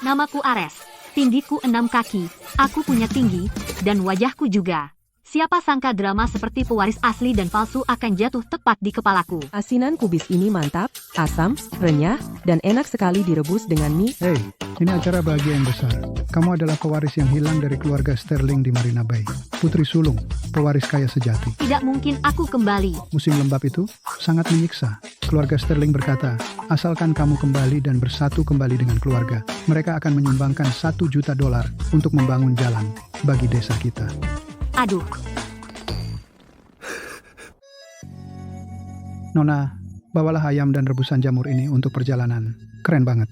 Namaku Ares. Tinggiku 6 kaki, aku punya tinggi, dan wajahku juga. Siapa sangka drama seperti pewaris asli dan palsu akan jatuh tepat di kepalaku. Asinan kubis ini mantap, asam, renyah, dan enak sekali direbus dengan mie. Hei, ini acara bahagia yang besar. Kamu adalah pewaris yang hilang dari keluarga Sterling di Marina Bay. Putri sulung, pewaris kaya sejati. Tidak mungkin aku kembali. Musim lembab itu sangat menyiksa. Keluarga Sterling berkata, asalkan kamu kembali dan bersatu kembali dengan keluarga, mereka akan menyumbangkan $1 juta untuk membangun jalan bagi desa kita. Aduh, Nona, bawalah ayam dan rebusan jamur ini untuk perjalanan. Keren banget.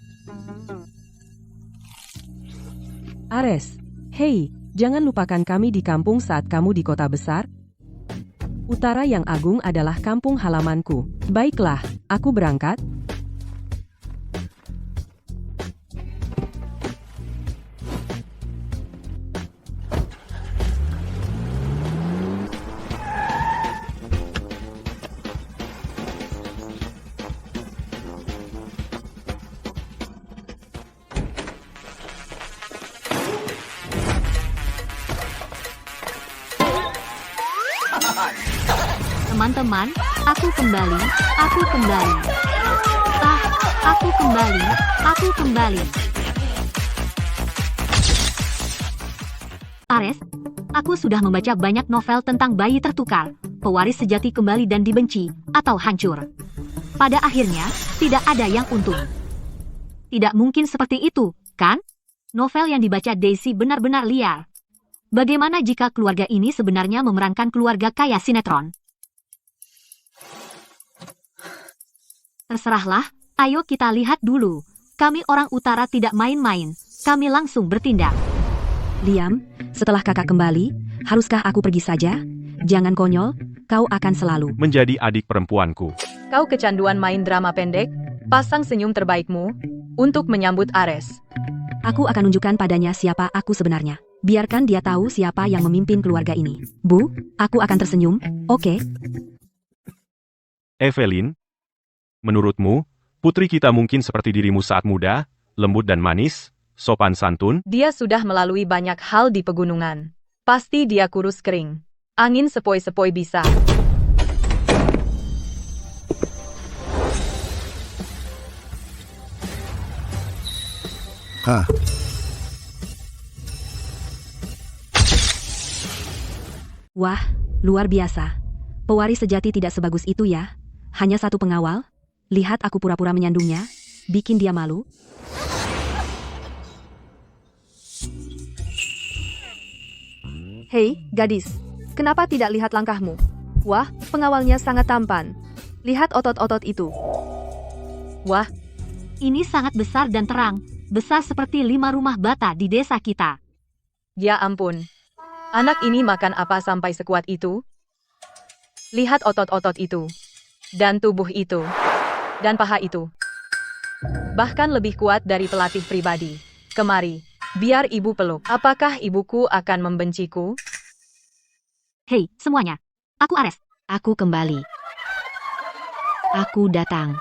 Ares, hei, jangan lupakan kami di kampung saat kamu di kota besar. Utara yang agung adalah kampung halamanku. Baiklah, aku berangkat. teman-teman, aku kembali. Aku kembali. Ares, aku sudah membaca banyak novel tentang bayi tertukar, pewaris sejati kembali dan dibenci, atau hancur. Pada akhirnya, tidak ada yang untung. Tidak mungkin seperti itu, kan? Novel yang dibaca Daisy benar-benar liar. Bagaimana jika keluarga ini sebenarnya memerankan keluarga kaya sinetron? Terserahlah, ayo kita lihat dulu. Kami orang utara tidak main-main, kami langsung bertindak. Liam, setelah kakak kembali, haruskah aku pergi saja? Jangan konyol, kau akan selalu menjadi adik perempuanku. Kau kecanduan main drama pendek? Pasang senyum terbaikmu untuk menyambut Ares. Aku akan tunjukkan padanya siapa aku sebenarnya. Biarkan dia tahu siapa yang memimpin keluarga ini. Bu, aku akan tersenyum, oke? Evelyn, menurutmu, putri kita mungkin seperti dirimu saat muda, lembut dan manis, sopan santun? Dia sudah melalui banyak hal di pegunungan. Pasti dia kurus kering. Angin sepoi-sepoi bisa. Hah, Wah, luar biasa. Pewaris sejati tidak sebagus itu ya. Hanya satu pengawal. Lihat aku pura-pura menyandungnya. Bikin dia malu. Hei, gadis. Kenapa tidak lihat langkahmu? Wah, pengawalnya sangat tampan. Lihat otot-otot itu. Wah, Ini sangat besar dan terang, besar seperti 5 rumah bata di desa kita. ya ampun. Anak ini makan apa sampai sekuat itu? Lihat otot-otot itu. Dan tubuh itu. Dan paha itu. Bahkan lebih kuat dari pelatih pribadi. Kemari, biar ibu peluk. Apakah ibuku akan membenciku? Hei, semuanya. Aku Ares. Aku kembali. Aku datang.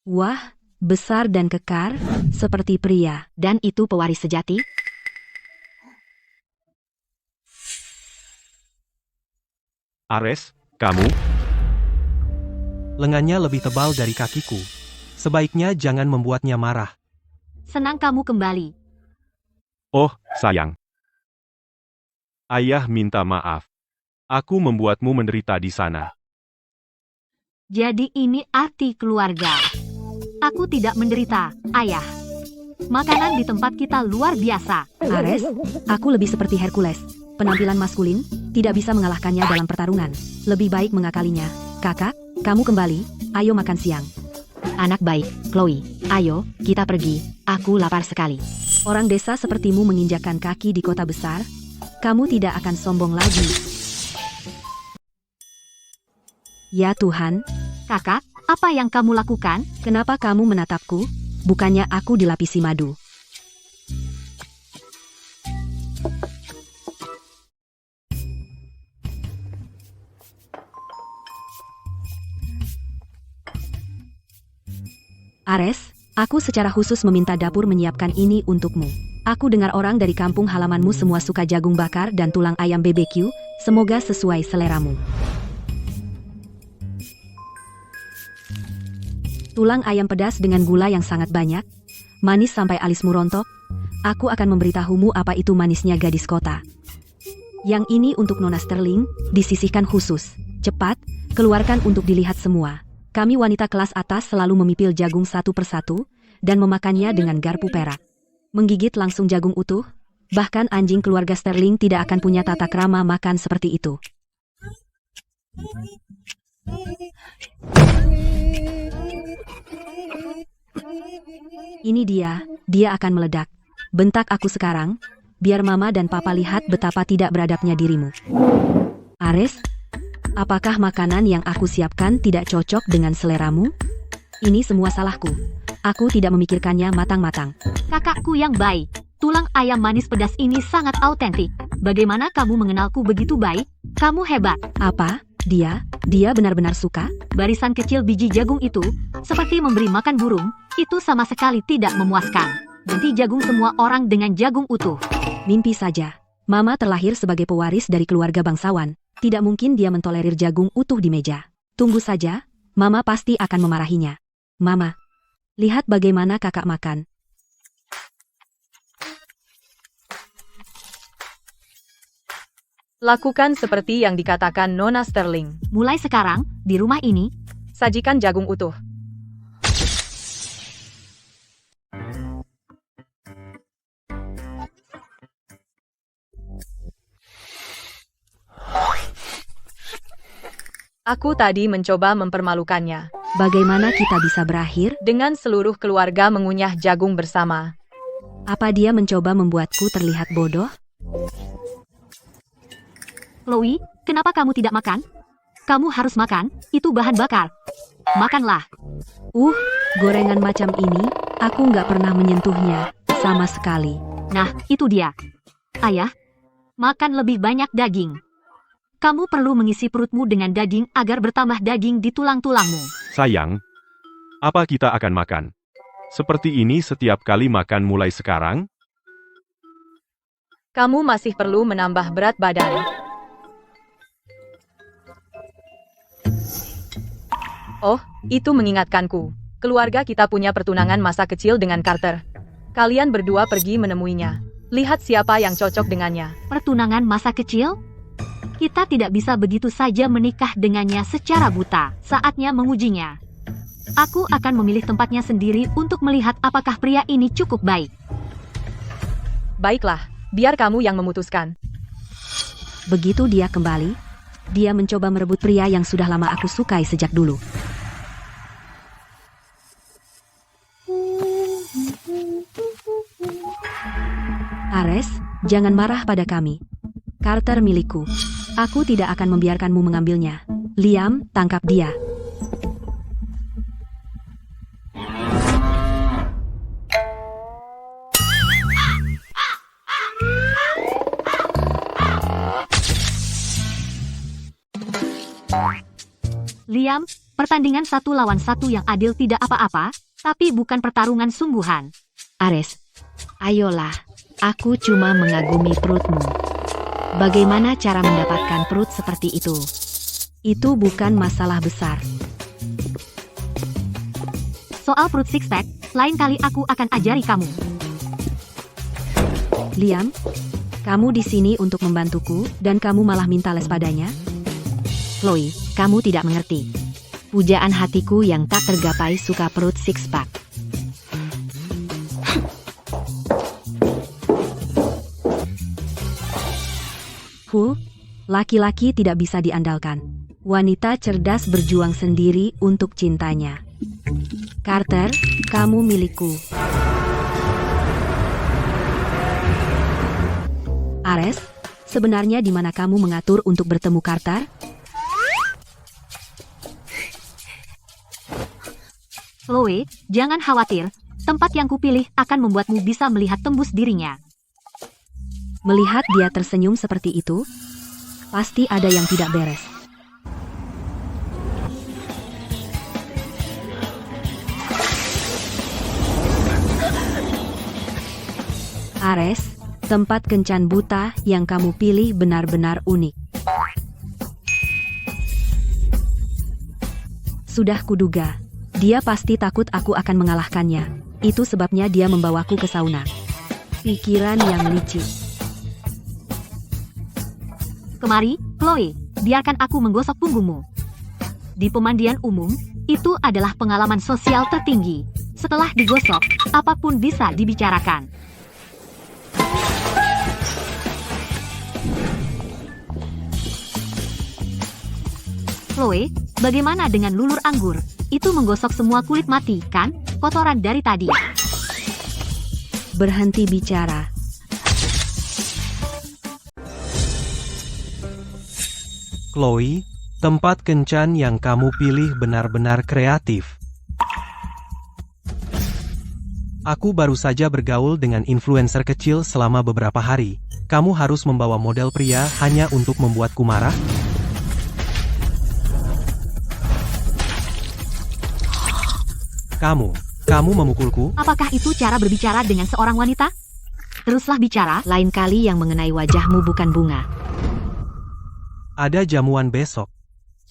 Wah, besar dan kekar, seperti pria. Dan itu pewaris sejati? Ares, kamu? Lengannya lebih tebal dari kakiku. Sebaiknya jangan membuatnya marah. Senang kamu kembali. Oh, sayang. Ayah minta maaf. Aku membuatmu menderita di sana. Jadi ini arti keluarga. Aku tidak menderita, ayah. Makanan di tempat kita luar biasa. Ares, aku lebih seperti Hercules. Penampilan maskulin, tidak bisa mengalahkannya dalam pertarungan. Lebih baik mengakalinya. Kakak, kamu kembali, ayo makan siang. Anak baik, Chloe. Ayo, kita pergi. Aku lapar sekali. Orang desa sepertimu menginjakkan kaki di kota besar, kamu tidak akan sombong lagi. Ya Tuhan, Kakak, apa yang kamu lakukan? kenapa kamu menatapku? Bukannya aku dilapisi madu. Ares, Aku secara khusus meminta dapur menyiapkan ini untukmu. Aku dengar orang dari kampung halamanmu semua suka jagung bakar dan tulang ayam BBQ, semoga sesuai seleramu. Tulang ayam pedas dengan gula yang sangat banyak, manis sampai alismu rontok. Aku akan memberitahumu apa itu manisnya gadis kota. Yang ini untuk Nona Sterling, disisihkan khusus. Cepat, keluarkan untuk dilihat semua. Kami wanita kelas atas selalu memipil jagung satu persatu, dan memakannya dengan garpu perak. Menggigit langsung jagung utuh, bahkan anjing keluarga Sterling tidak akan punya tata krama makan seperti itu. Ini dia akan meledak. Bentak aku sekarang, biar mama dan papa lihat betapa tidak beradabnya dirimu. Ares, apakah makanan yang aku siapkan tidak cocok dengan seleramu? Ini semua salahku. Aku tidak memikirkannya matang-matang. Kakakku yang baik, tulang ayam manis pedas ini sangat autentik. Bagaimana kamu mengenalku begitu baik? Kamu hebat. Apa? Dia benar-benar suka? Barisan kecil biji jagung itu, seperti memberi makan burung, itu sama sekali tidak memuaskan. Ganti jagung semua orang dengan jagung utuh. Mimpi saja. Mama terlahir sebagai pewaris dari keluarga bangsawan. Tidak mungkin dia mentolerir jagung utuh di meja. Tunggu saja, Mama pasti akan memarahinya. Mama, lihat bagaimana kakak makan. Lakukan seperti yang dikatakan Nona Sterling. Mulai sekarang, di rumah ini, Sajikan jagung utuh. Aku tadi mencoba mempermalukannya. Bagaimana kita bisa berakhir? Dengan seluruh keluarga mengunyah jagung bersama. Apa dia mencoba membuatku terlihat bodoh? Chloe, kenapa kamu tidak makan? Kamu harus makan, itu bahan bakar. Makanlah. Gorengan macam ini, aku nggak pernah menyentuhnya, sama sekali. Nah, itu dia. Ayah, makan lebih banyak daging. Kamu perlu mengisi perutmu dengan daging agar bertambah daging di tulang-tulangmu. Sayang, apa kita akan makan? Seperti ini setiap kali makan mulai sekarang? Kamu masih perlu menambah berat badan. Oh, itu mengingatkanku. Keluarga kita punya pertunangan masa kecil dengan Carter. Kalian berdua pergi menemuinya. Lihat siapa yang cocok dengannya. Pertunangan masa kecil? Kita tidak bisa begitu saja menikah dengannya secara buta. Saatnya mengujinya. Aku akan memilih tempatnya sendiri untuk melihat apakah pria ini cukup baik. Baiklah, biar kamu yang memutuskan. Begitu dia kembali, dia mencoba merebut pria yang sudah lama aku sukai sejak dulu. Ares, jangan marah pada kami. Carter milikku. Aku tidak akan membiarkanmu mengambilnya. Liam, tangkap dia. Liam, pertandingan 1 lawan 1 yang adil tidak apa-apa, tapi bukan pertarungan sungguhan. Ares, ayolah. Aku cuma mengagumi perutmu. Bagaimana cara mendapatkan perut seperti itu? Itu bukan masalah besar. Soal perut six-pack, lain kali aku akan ajari kamu. Liam, kamu di sini untuk membantuku, dan kamu malah minta les padanya? Chloe, kamu tidak mengerti. Pujaan hatiku yang tak tergapai suka perut six-pack. Laki-laki tidak bisa diandalkan. Wanita cerdas berjuang sendiri untuk cintanya. Carter, kamu milikku. Ares, sebenarnya di mana kamu mengatur untuk bertemu Carter? Chloe, jangan khawatir. Tempat yang kupilih akan membuatmu bisa melihat tembus dirinya. Melihat dia tersenyum seperti itu, pasti ada yang tidak beres. Ares, tempat kencan buta yang kamu pilih benar-benar unik. Sudah kuduga. Dia pasti takut aku akan mengalahkannya. Itu sebabnya dia membawaku ke sauna. Pikiran yang licik. Kemari, Chloe, biarkan aku menggosok punggungmu. Di pemandian umum, itu adalah pengalaman sosial tertinggi. Setelah digosok, apapun bisa dibicarakan. Chloe, bagaimana dengan lulur anggur? Itu menggosok semua kulit mati, kan? Kotoran dari tadi. Berhenti bicara. Chloe, tempat kencan yang kamu pilih benar-benar kreatif. Aku baru saja bergaul dengan influencer kecil selama beberapa hari. Kamu harus membawa model pria hanya untuk membuatku marah? Kamu memukulku? Apakah itu cara berbicara dengan seorang wanita? Teruslah bicara. Lain kali yang mengenai wajahmu bukan bunga. Ada jamuan besok.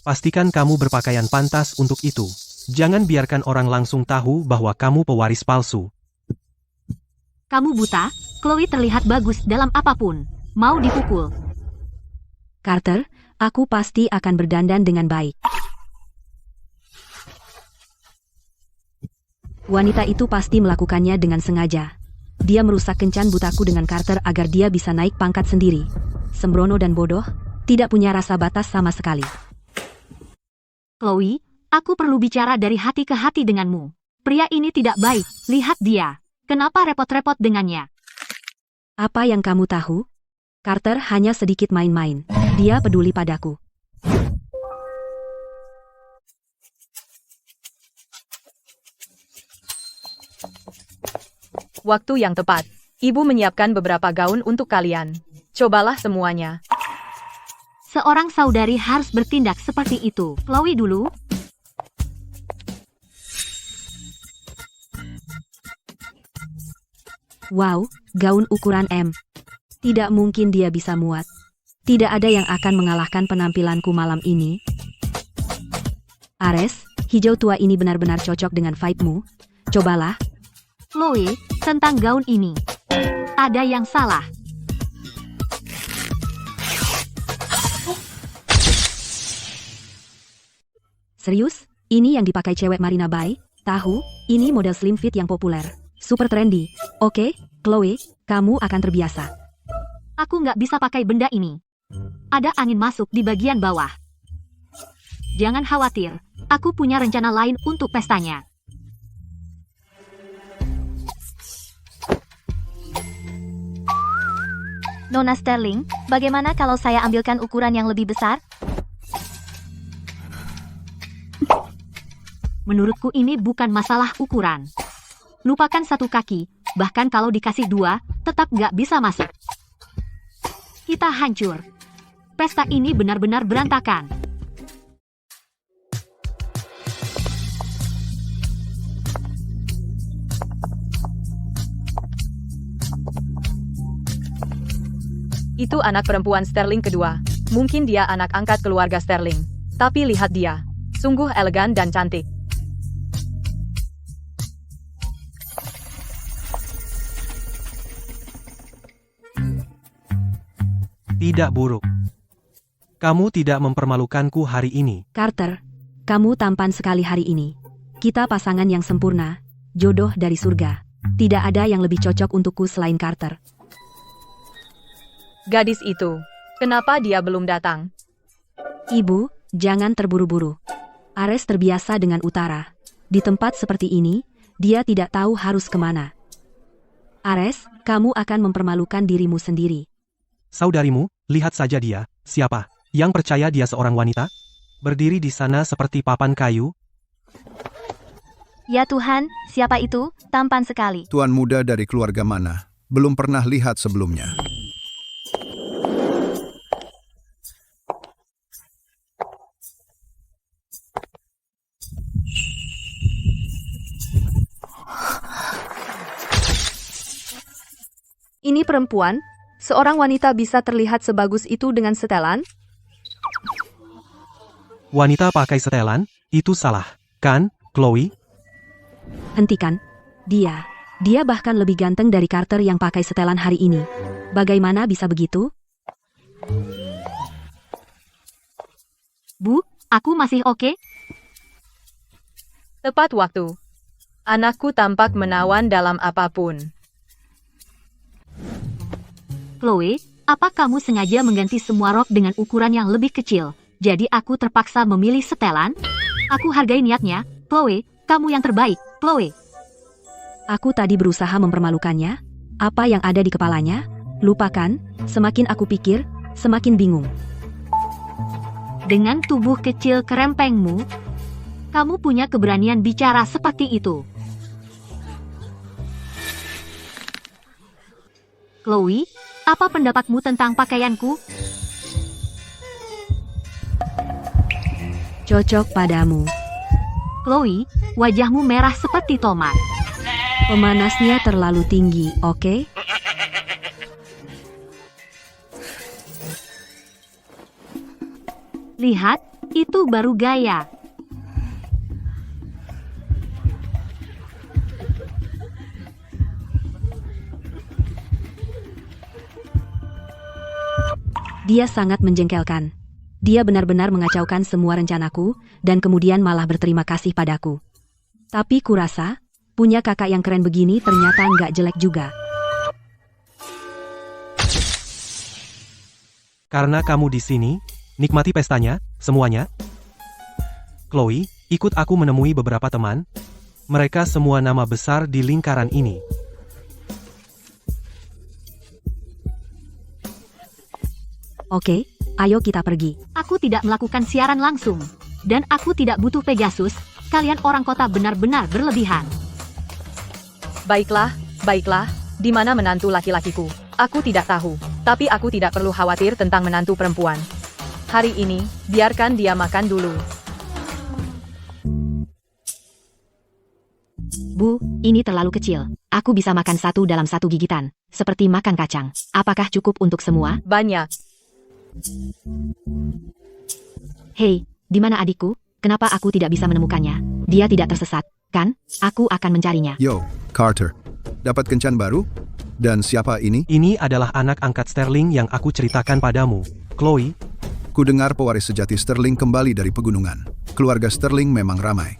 Pastikan kamu berpakaian pantas untuk itu. Jangan biarkan orang langsung tahu bahwa kamu pewaris palsu. Kamu buta? Chloe terlihat bagus dalam apapun. Mau dipukul. Carter, aku pasti akan berdandan dengan baik. Wanita itu pasti melakukannya dengan sengaja. Dia merusak kencan butaku dengan Carter agar dia bisa naik pangkat sendiri. Sembrono dan bodoh, tidak punya rasa batas sama sekali. Chloe, aku perlu bicara dari hati ke hati denganmu. Pria ini tidak baik, lihat dia. Kenapa repot-repot dengannya? Apa yang kamu tahu? Carter hanya sedikit main-main. Dia peduli padaku. Waktu yang tepat. Ibu menyiapkan beberapa gaun untuk kalian. Cobalah semuanya. Seorang saudari harus bertindak seperti itu. Chloe dulu. Wow, gaun ukuran M. Tidak mungkin dia bisa muat. Tidak ada yang akan mengalahkan penampilanku malam ini. Ares, hijau tua ini benar-benar cocok dengan vibe-mu. Cobalah. Chloe, tentang gaun ini. Ada yang salah. Serius? Ini yang dipakai cewek Marina Bay? Tahu, ini model slim fit yang populer. Super trendy. Oke, Chloe, kamu akan terbiasa. Aku nggak bisa pakai benda ini. Ada angin masuk di bagian bawah. Jangan khawatir, aku punya rencana lain untuk pestanya. Nona Sterling, bagaimana kalau saya ambilkan ukuran yang lebih besar? Menurutku ini bukan masalah ukuran. Lupakan satu kaki, bahkan kalau dikasih dua, tetap nggak bisa masuk. Kita hancur. Pesta ini benar-benar berantakan. Itu anak perempuan Sterling kedua. Mungkin dia anak angkat keluarga Sterling. Tapi lihat dia. Sungguh elegan dan cantik. Tidak buruk. Kamu tidak mempermalukanku hari ini. Carter, kamu tampan sekali hari ini. Kita pasangan yang sempurna, jodoh dari surga. Tidak ada yang lebih cocok untukku selain Carter. Gadis itu. Kenapa dia belum datang? Ibu, jangan terburu-buru. Ares terbiasa dengan utara. Di tempat seperti ini, dia tidak tahu harus kemana. Ares, kamu akan mempermalukan dirimu sendiri. Saudarimu, lihat saja dia. Siapa? Yang percaya dia seorang wanita? Berdiri di sana seperti papan kayu? Ya Tuhan, siapa itu? Tampan sekali. Tuan muda dari keluarga mana? Belum pernah lihat sebelumnya. Ini perempuan? Seorang wanita bisa terlihat sebagus itu dengan setelan? Wanita pakai setelan? Itu salah, kan, Chloe? Hentikan. Dia bahkan lebih ganteng dari Carter yang pakai setelan hari ini. Bagaimana bisa begitu? Bu, aku masih oke? Tepat waktu. Anakku tampak menawan dalam apapun. Chloe, apa kamu sengaja mengganti semua rok dengan ukuran yang lebih kecil? Jadi aku terpaksa memilih setelan? Aku hargai niatnya. Chloe, kamu yang terbaik, Chloe. Aku tadi berusaha mempermalukannya. Apa yang ada di kepalanya? Lupakan, semakin aku pikir, semakin bingung. Dengan tubuh kecil kerempengmu, kamu punya keberanian bicara seperti itu. Chloe, apa pendapatmu tentang pakaianku? Cocok padamu. Chloe, wajahmu merah seperti tomat. Pemanasnya terlalu tinggi, oke? Lihat, itu baru gaya. Dia sangat menjengkelkan. Dia benar-benar mengacaukan semua rencanaku, dan kemudian malah berterima kasih padaku. Tapi kurasa, punya kakak yang keren begini ternyata nggak jelek juga. Karena kamu di sini, nikmati pestanya, semuanya. Chloe, ikut aku menemui beberapa teman. Mereka semua nama besar di lingkaran ini. Oke, ayo kita pergi. Aku tidak melakukan siaran langsung. Dan aku tidak butuh Pegasus. Kalian orang kota benar-benar berlebihan. Baiklah, baiklah. Di mana menantu laki-lakiku? Aku tidak tahu. Tapi aku tidak perlu khawatir tentang menantu perempuan. Hari ini, biarkan dia makan dulu. Bu, ini terlalu kecil. Aku bisa makan satu dalam satu gigitan. Seperti makan kacang. Apakah cukup untuk semua? Banyak. Hei, di mana adikku? Kenapa aku tidak bisa menemukannya? Dia tidak tersesat, kan? Aku akan mencarinya. Yo, Carter. Dapat kencan baru? Dan siapa ini? Ini adalah anak angkat Sterling yang aku ceritakan padamu, Chloe. Ku dengar pewaris sejati Sterling kembali dari pegunungan. Keluarga Sterling memang ramai.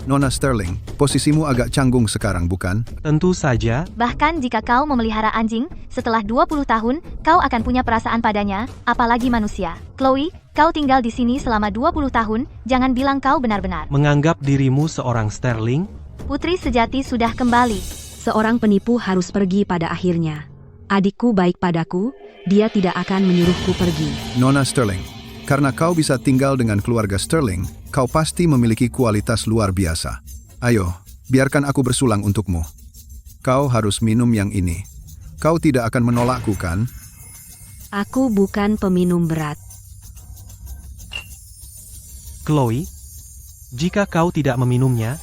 Nona Sterling, posisimu agak canggung sekarang, bukan? Tentu saja. Bahkan jika kau memelihara anjing, setelah 20 tahun, kau akan punya perasaan padanya, apalagi manusia. Chloe, kau tinggal di sini selama 20 tahun, jangan bilang kau benar-benar. Menganggap dirimu seorang Sterling? Putri sejati sudah kembali. Seorang penipu harus pergi pada akhirnya. Adikku baik padaku, dia tidak akan menyuruhku pergi. Nona Sterling, karena kau bisa tinggal dengan keluarga Sterling, kau pasti memiliki kualitas luar biasa. Ayo, biarkan aku bersulang untukmu. Kau harus minum yang ini. Kau tidak akan menolakku, kan? Aku bukan peminum berat. Chloe, jika kau tidak meminumnya,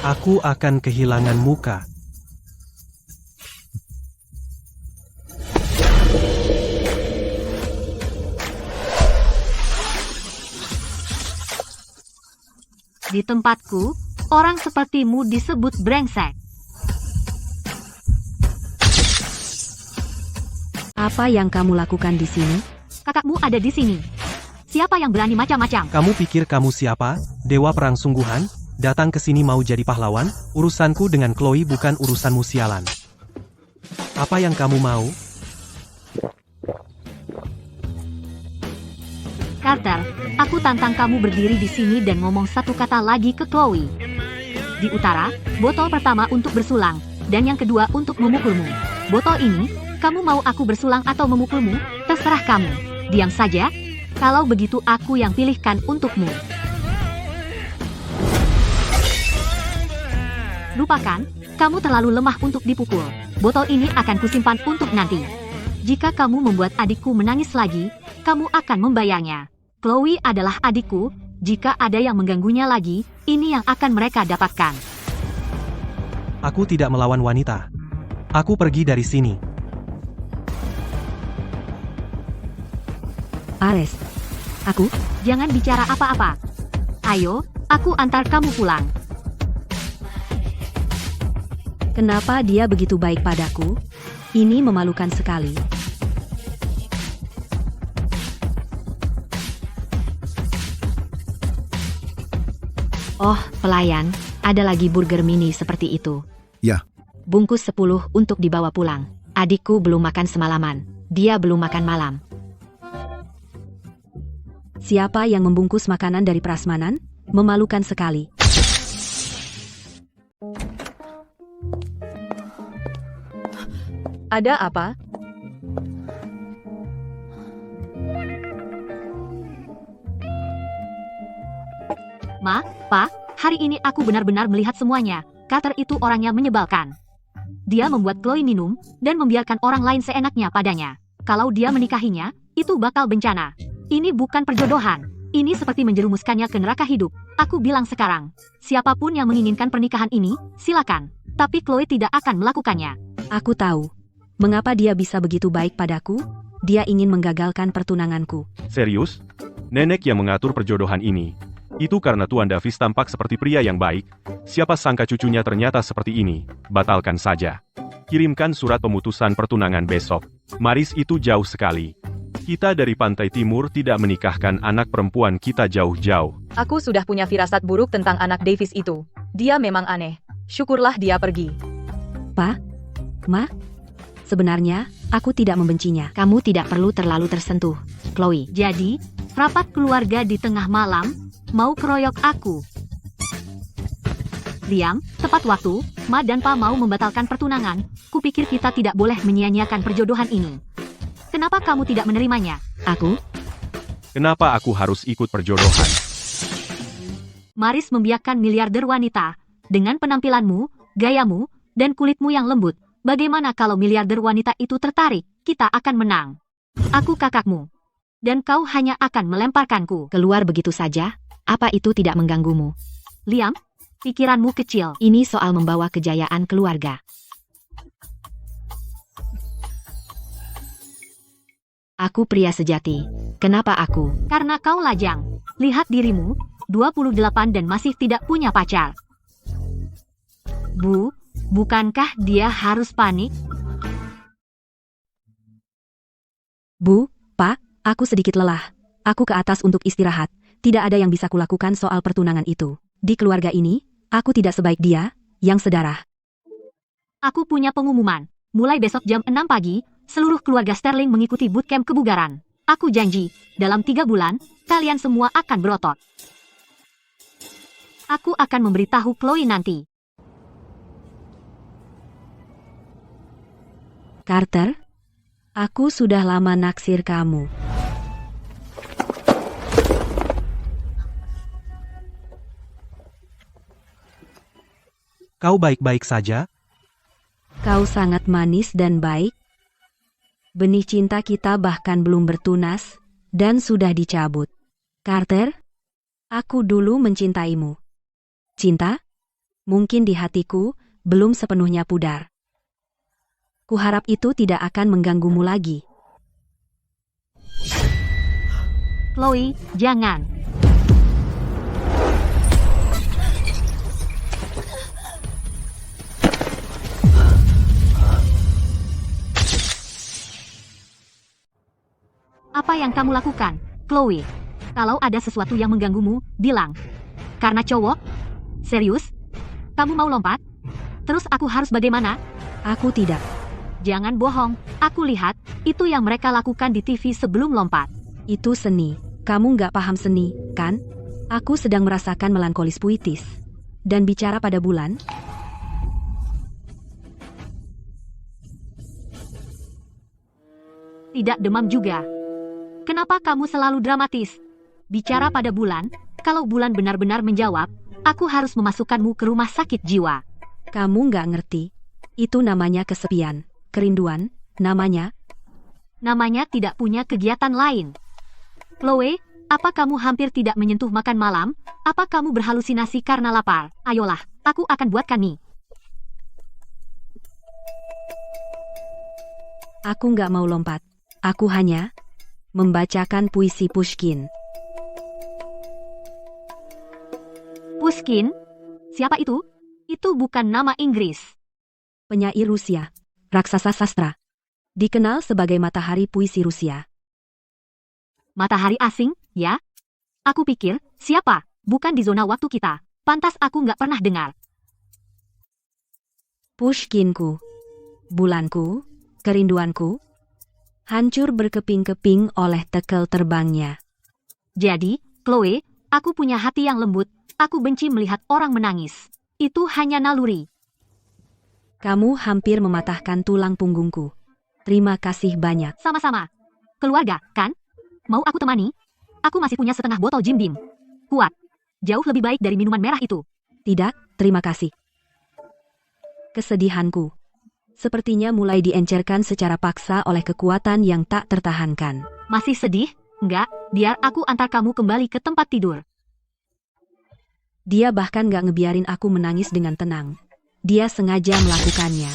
aku akan kehilangan muka. Di tempatku, orang sepertimu disebut brengsek. Apa yang kamu lakukan di sini? Kakakmu ada di sini. Siapa yang berani macam-macam? Kamu pikir kamu siapa? Dewa perang sungguhan? Datang ke sini mau jadi pahlawan? Urusanku dengan Chloe bukan urusanmu sialan. Apa yang kamu mau? Carter, aku tantang kamu berdiri di sini dan ngomong satu kata lagi ke Chloe. Di utara, botol pertama untuk bersulang, dan yang kedua untuk memukulmu. Botol ini, kamu mau aku bersulang atau memukulmu? Terserah kamu. Diam saja. Kalau begitu aku yang pilihkan untukmu. Lupakan, kamu terlalu lemah untuk dipukul. Botol ini akan kusimpan untuk nanti. Jika kamu membuat adikku menangis lagi, kamu akan membayarnya. Chloe adalah adikku, jika ada yang mengganggunya lagi, ini yang akan mereka dapatkan. Aku tidak melawan wanita. Aku pergi dari sini. Ares. Aku? Jangan bicara apa-apa. Ayo, aku antar kamu pulang. Kenapa dia begitu baik padaku? Ini memalukan sekali. Oh, pelayan, ada lagi burger mini seperti itu. Ya. Bungkus 10 untuk dibawa pulang. Adikku belum makan semalaman. Dia belum makan malam. Siapa yang membungkus makanan dari prasmanan? Memalukan sekali. Ada apa? Ma, Pa, hari ini aku benar-benar melihat semuanya. Carter itu orangnya menyebalkan. Dia membuat Chloe minum, dan membiarkan orang lain seenaknya padanya. Kalau dia menikahinya, itu bakal bencana. Ini bukan perjodohan. Ini seperti menjerumuskannya ke neraka hidup. Aku bilang sekarang, siapapun yang menginginkan pernikahan ini, silakan. Tapi Chloe tidak akan melakukannya. Aku tahu. Mengapa dia bisa begitu baik padaku? Dia ingin menggagalkan pertunanganku. Serius? Nenek yang mengatur perjodohan ini. Itu karena Tuan Davis tampak seperti pria yang baik. Siapa sangka cucunya ternyata seperti ini. Batalkan saja. Kirimkan surat pemutusan pertunangan besok. Maris itu jauh sekali. Kita dari pantai timur tidak menikahkan anak perempuan kita jauh-jauh. Aku sudah punya firasat buruk tentang anak Davis itu. Dia memang aneh. Syukurlah dia pergi. Pa? Ma? Sebenarnya, aku tidak membencinya. Kamu tidak perlu terlalu tersentuh, Chloe. Jadi, rapat keluarga di tengah malam, mau keroyok aku. Liam, tepat waktu, Ma dan Pa mau membatalkan pertunangan. Kupikir kita tidak boleh menyia-nyiakan perjodohan ini. Kenapa kamu tidak menerimanya? Aku? Kenapa aku harus ikut perjodohan? Maris membiarkan miliarder wanita. Dengan penampilanmu, gayamu, dan kulitmu yang lembut, bagaimana kalau miliarder wanita itu tertarik? Kita akan menang. Aku kakakmu. Dan kau hanya akan melemparkanku. Keluar begitu saja? Apa itu tidak mengganggumu? Liam, pikiranmu kecil. Ini soal membawa kejayaan keluarga. Aku pria sejati. Kenapa aku? Karena kau lajang. Lihat dirimu, 28 dan masih tidak punya pacar. Bu, bukankah dia harus panik? Bu, Pak, aku sedikit lelah. Aku ke atas untuk istirahat. Tidak ada yang bisa kulakukan soal pertunangan itu. Di keluarga ini, aku tidak sebaik dia, yang sedarah. Aku punya pengumuman. Mulai besok jam 6 pagi, seluruh keluarga Sterling mengikuti bootcamp kebugaran. Aku janji, dalam 3 bulan, kalian semua akan berotot. Aku akan memberitahu Chloe nanti. Carter, aku sudah lama naksir kamu. Kau baik-baik saja? Kau sangat manis dan baik. Benih cinta kita bahkan belum bertunas, dan sudah dicabut. Carter, aku dulu mencintaimu. Cinta? Mungkin di hatiku, belum sepenuhnya pudar. Kuharap itu tidak akan mengganggumu lagi. Chloe, jangan. Apa yang kamu lakukan, Chloe? Kalau ada sesuatu yang mengganggumu, bilang. Karena cowok? Serius? Kamu mau lompat? Terus aku harus bagaimana? Aku tidak. Jangan bohong, aku lihat, itu yang mereka lakukan di TV sebelum lompat. Itu seni. Kamu nggak paham seni, kan? Aku sedang merasakan melankolis puitis. Dan bicara pada bulan. Tidak demam juga. Kenapa kamu selalu dramatis? Bicara pada bulan, kalau bulan benar-benar menjawab, aku harus memasukkanmu ke rumah sakit jiwa. Kamu nggak ngerti. Itu namanya kesepian. Kerinduan, namanya. Namanya tidak punya kegiatan lain. Chloe, apa kamu hampir tidak menyentuh makan malam? Apa kamu berhalusinasi karena lapar? Ayolah, aku akan buatkan mie. Aku nggak mau lompat. Aku hanya Membacakan puisi Pushkin. Pushkin? Siapa itu? Itu bukan nama Inggris. Penyair Rusia. Raksasa sastra. Dikenal sebagai matahari puisi Rusia. Matahari asing, ya? Aku pikir, siapa? Bukan di zona waktu kita. Pantas aku nggak pernah dengar. Pushkinku. Bulanku. Kerinduanku. Hancur berkeping-keping oleh tekel terbangnya. Jadi, Chloe, aku punya hati yang lembut. Aku benci melihat orang menangis. Itu hanya naluri. Kamu hampir mematahkan tulang punggungku. Terima kasih banyak. Sama-sama. Keluarga, kan? Mau aku temani? Aku masih punya setengah botol Jim Beam. Kuat. Jauh lebih baik dari minuman merah itu. Tidak, terima kasih. Kesedihanku. Sepertinya mulai diencerkan secara paksa oleh kekuatan yang tak tertahankan. Masih sedih? Enggak, biar aku antar kamu kembali ke tempat tidur. Dia bahkan gak ngebiarin aku menangis dengan tenang. Dia sengaja melakukannya.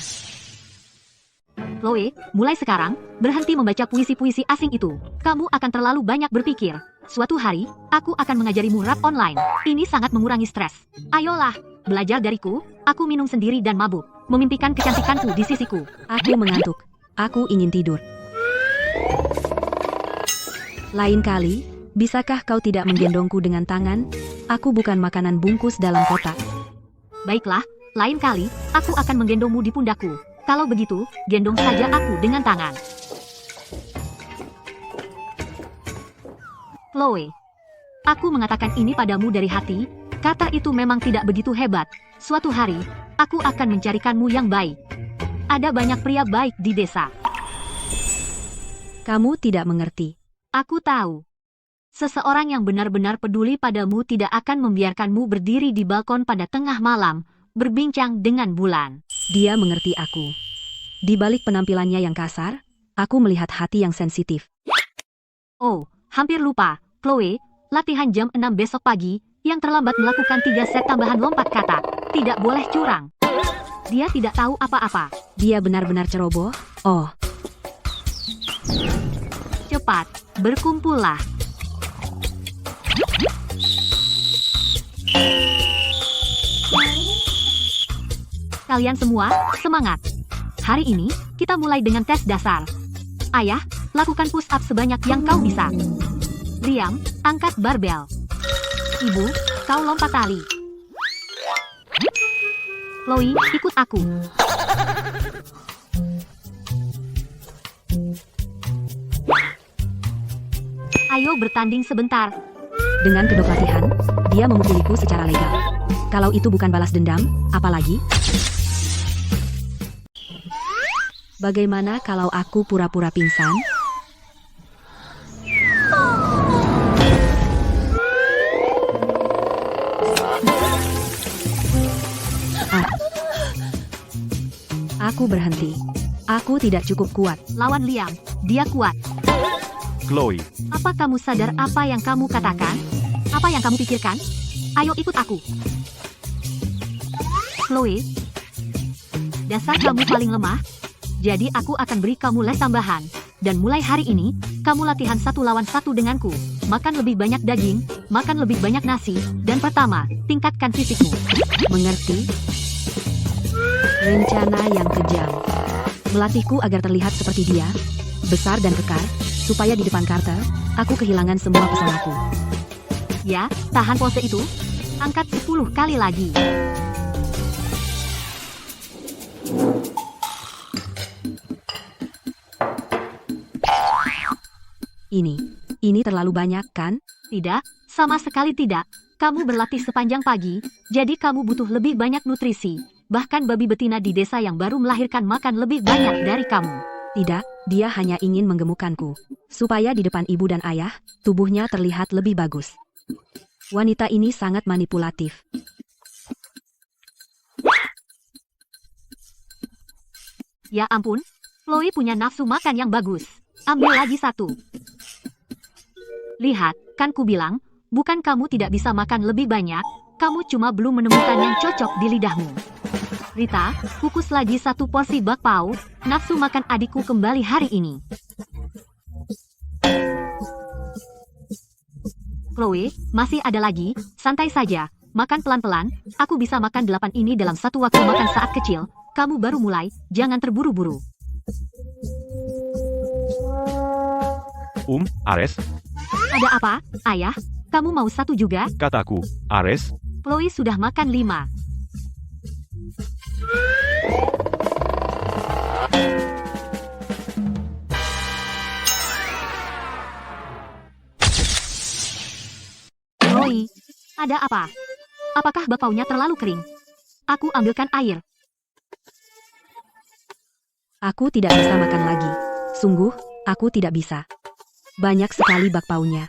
Chloe, mulai sekarang, berhenti membaca puisi-puisi asing itu. Kamu akan terlalu banyak berpikir. Suatu hari, aku akan mengajarimu rap online. Ini sangat mengurangi stres. Ayolah, belajar dariku. Aku minum sendiri dan mabuk. Memimpikan kecantikanku di sisiku. Aku mengantuk. Aku ingin tidur. Lain kali, bisakah kau tidak menggendongku dengan tangan? Aku bukan makanan bungkus dalam kotak. Baiklah, lain kali, aku akan menggendongmu di pundakku. Kalau begitu, gendong saja aku dengan tangan. Chloe, aku mengatakan ini padamu dari hati. Kata itu memang tidak begitu hebat. Suatu hari, aku akan mencarikanmu yang baik. Ada banyak pria baik di desa. Kamu tidak mengerti. Aku tahu. Seseorang yang benar-benar peduli padamu tidak akan membiarkanmu berdiri di balkon pada tengah malam, berbincang dengan bulan. Dia mengerti aku. Di balik penampilannya yang kasar, aku melihat hati yang sensitif. Oh, hampir lupa, Chloe, latihan jam 6 besok pagi, yang terlambat melakukan 3 set tambahan lompat kata. Tidak boleh curang. Dia tidak tahu apa-apa. Dia benar-benar ceroboh. Oh. Cepat, berkumpullah. Kalian semua, semangat. Hari ini, kita mulai dengan tes dasar. Ayah, lakukan push up sebanyak yang kau bisa. Liam, angkat barbel. Ibu, kau lompat tali. Chloe, ikut aku. Ayo bertanding sebentar. Dengan kedok latihan, dia memukuliku secara legal. Kalau itu bukan balas dendam, apalagi? Bagaimana kalau aku pura-pura pingsan? Aku berhenti. Aku tidak cukup kuat. Lawan Liam, dia kuat. Chloe, Apa kamu sadar apa yang kamu katakan? Apa yang kamu pikirkan? Ayo ikut aku. Chloe, dasar kamu paling lemah. Jadi aku akan beri kamu les tambahan. Dan mulai hari ini, kamu latihan 1 lawan 1 denganku. Makan lebih banyak daging, makan lebih banyak nasi, dan pertama, tingkatkan fisikmu. Mengerti? Rencana yang kejam. Melatihku agar terlihat seperti dia, besar dan kekar, supaya di depan Carter, aku kehilangan semua pesonaku. Ya, tahan pose itu. Angkat 10 kali lagi. Ini terlalu banyak, kan? Tidak, sama sekali tidak. Kamu berlatih sepanjang pagi, jadi kamu butuh lebih banyak nutrisi. Bahkan babi betina di desa yang baru melahirkan makan lebih banyak dari kamu. Tidak, dia hanya ingin menggemukkanku. Supaya di depan ibu dan ayah, tubuhnya terlihat lebih bagus. Wanita ini sangat manipulatif. Ya ampun, Chloe punya nafsu makan yang bagus. Ambil lagi 1. Lihat, kan ku bilang, bukan kamu tidak bisa makan lebih banyak, kamu cuma belum menemukan yang cocok di lidahmu. Rita, kukus lagi 1 porsi bakpao, nafsu makan adikku kembali hari ini. Chloe, masih ada lagi, santai saja, makan pelan-pelan, aku bisa makan 8 ini dalam satu waktu makan saat kecil, kamu baru mulai, jangan terburu-buru. Ares, Ada apa, ayah? Kamu mau satu juga? kataku, Ares, Chloe sudah makan 5. Chloe, ada apa? Apakah bakpaunya terlalu kering? Aku ambilkan air. Aku tidak bisa makan lagi. Sungguh, aku tidak bisa. Banyak sekali bakpaunya.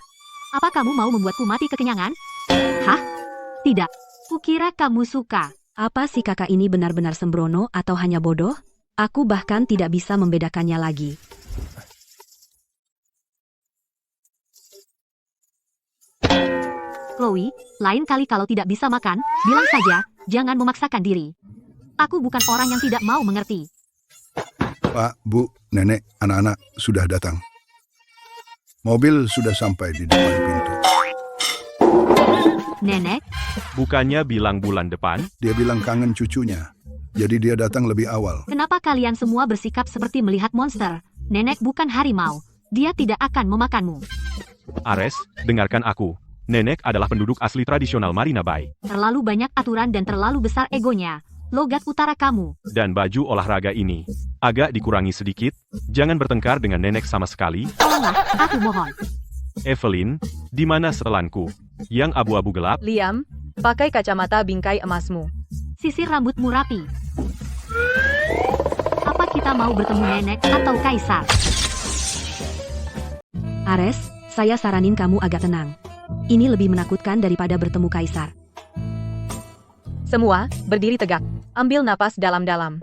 Apa kamu mau membuatku mati kekenyangan? Hah? Tidak. Kukira kamu suka. Apa si kakak ini benar-benar sembrono atau hanya bodoh? Aku bahkan tidak bisa membedakannya lagi. Chloe, lain kali kalau tidak bisa makan, bilang saja, jangan memaksakan diri. Aku bukan orang yang tidak mau mengerti. Pak, Bu, Nenek, anak-anak sudah datang. Mobil sudah sampai di depan pintu. Nenek, bukannya bilang bulan depan? Dia bilang kangen cucunya. Jadi dia datang lebih awal. kenapa kalian semua bersikap seperti melihat monster? Nenek bukan harimau. Dia tidak akan memakanmu. Ares, dengarkan aku. Nenek adalah penduduk asli tradisional Marina Bay. Terlalu banyak aturan dan terlalu besar egonya. Logat utara kamu. Dan baju olahraga ini agak dikurangi sedikit. Jangan bertengkar dengan nenek sama sekali. Tolonglah, aku mohon. Evelyn, di mana setelanku? Yang abu-abu gelap? Liam, pakai kacamata bingkai emasmu. Sisir rambutmu rapi. Apa kita mau bertemu nenek atau kaisar? Ares, saya saranin kamu agak tenang. Ini lebih menakutkan daripada bertemu kaisar. Semua, berdiri tegak. Ambil napas dalam-dalam.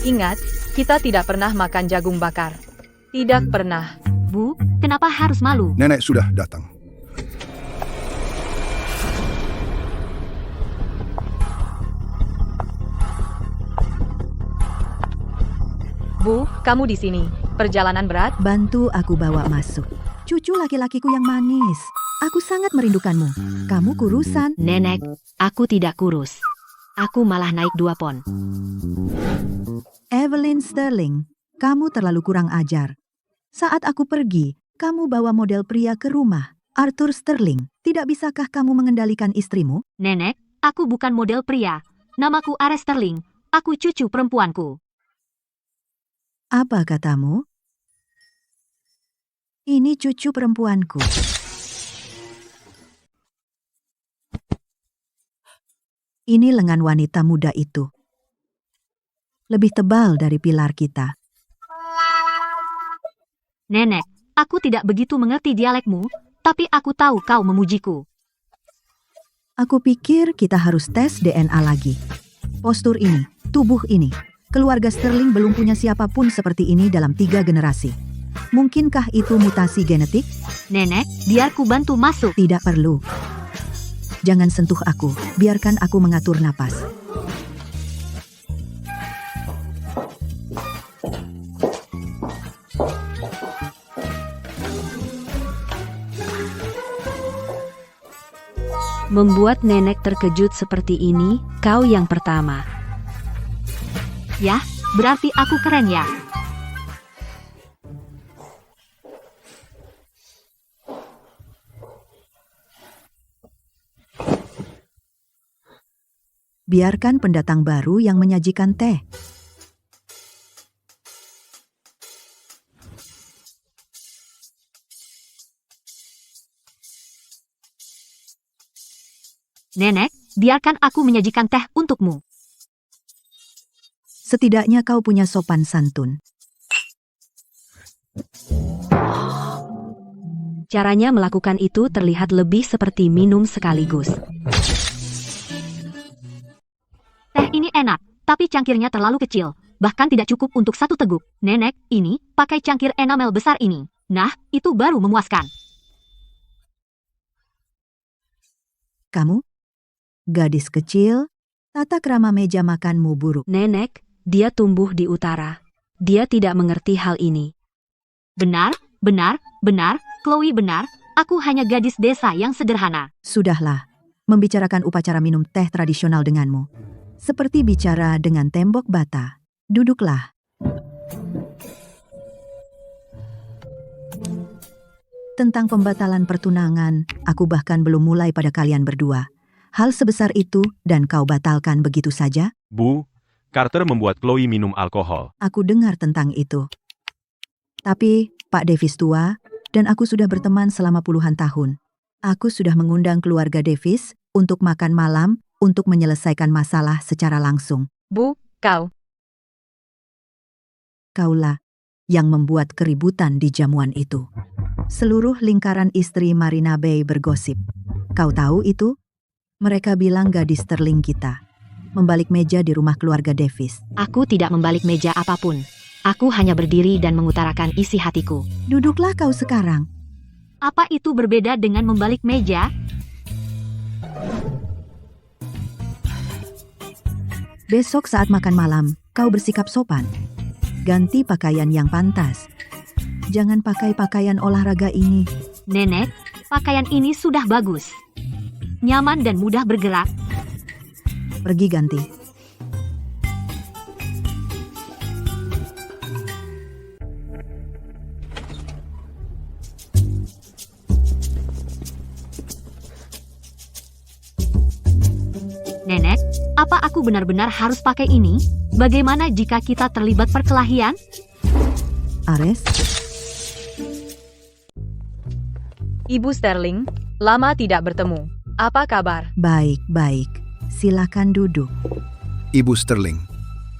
Ingat, kita tidak pernah makan jagung bakar. Tidak pernah. Bu, kenapa harus malu? Nenek sudah datang. Bu, kamu di sini. Perjalanan berat? Bantu aku bawa masuk. Cucu laki-lakiku yang manis. Aku sangat merindukanmu. Kamu kurusan. Nenek, aku tidak kurus. Aku malah naik 2 pon. Evelyn Sterling, kamu terlalu kurang ajar. Saat aku pergi, kamu bawa model pria ke rumah. Arthur Sterling, tidak bisakah kamu mengendalikan istrimu? Nenek, aku bukan model pria. Namaku Ares Sterling. Aku cucu perempuanku. Apa katamu? Ini cucu perempuanku. Ini lengan wanita muda itu. Lebih tebal dari pilar kita. Nenek, aku tidak begitu mengerti dialekmu, tapi aku tahu kau memujiku. Aku pikir kita harus tes DNA lagi. Postur ini, tubuh ini, keluarga Sterling belum punya siapapun seperti ini dalam 3 generasi. Mungkinkah itu mutasi genetik? Nenek, biar ku bantu masuk. Tidak perlu. Jangan sentuh aku, biarkan aku mengatur napas. Membuat nenek terkejut seperti ini, kau yang pertama. Yah, berarti aku keren ya. Biarkan pendatang baru yang menyajikan teh. Nenek, biarkan aku menyajikan teh untukmu. Setidaknya kau punya sopan santun. Caranya melakukan itu terlihat lebih seperti minum sekaligus. Teh ini enak, tapi cangkirnya terlalu kecil. Bahkan tidak cukup untuk 1 teguk. Nenek, ini, pakai cangkir enamel besar ini. Nah, itu baru memuaskan. Kamu? Gadis kecil, tata krama meja makanmu buruk. Nenek, dia tumbuh di utara. Dia tidak mengerti hal ini. Benar, benar, benar, Chloe benar, Aku hanya gadis desa yang sederhana. Sudahlah, membicarakan upacara minum teh tradisional denganmu. Seperti bicara dengan tembok bata. Duduklah. Tentang pembatalan pertunangan, aku bahkan belum mulai pada kalian berdua. Hal sebesar itu dan kau batalkan begitu saja? Bu, Carter membuat Chloe minum alkohol. Aku dengar tentang itu. Tapi, Pak Davis tua, dan aku sudah berteman selama puluhan tahun. Aku sudah mengundang keluarga Davis untuk makan malam untuk menyelesaikan masalah secara langsung. Bu, kau. Kaulah yang membuat keributan di jamuan itu. Seluruh lingkaran istri Marina Bay bergosip. Kau tahu itu? Mereka bilang gadis Sterling kita membalik meja di rumah keluarga Davis. Aku tidak membalik meja apapun. Aku hanya berdiri dan mengutarakan isi hatiku. Duduklah kau sekarang. Apa itu berbeda dengan membalik meja? Besok saat makan malam, kau bersikap sopan. Ganti pakaian yang pantas. Jangan pakai pakaian olahraga ini. Nenek, pakaian ini sudah bagus. Nyaman dan mudah bergerak. Pergi ganti. Nenek, apa aku benar-benar harus pakai ini? Bagaimana jika kita terlibat perkelahian? Ares, Ibu Sterling, lama tidak bertemu. Apa kabar? baik-baik. Silakan duduk. Ibu Sterling,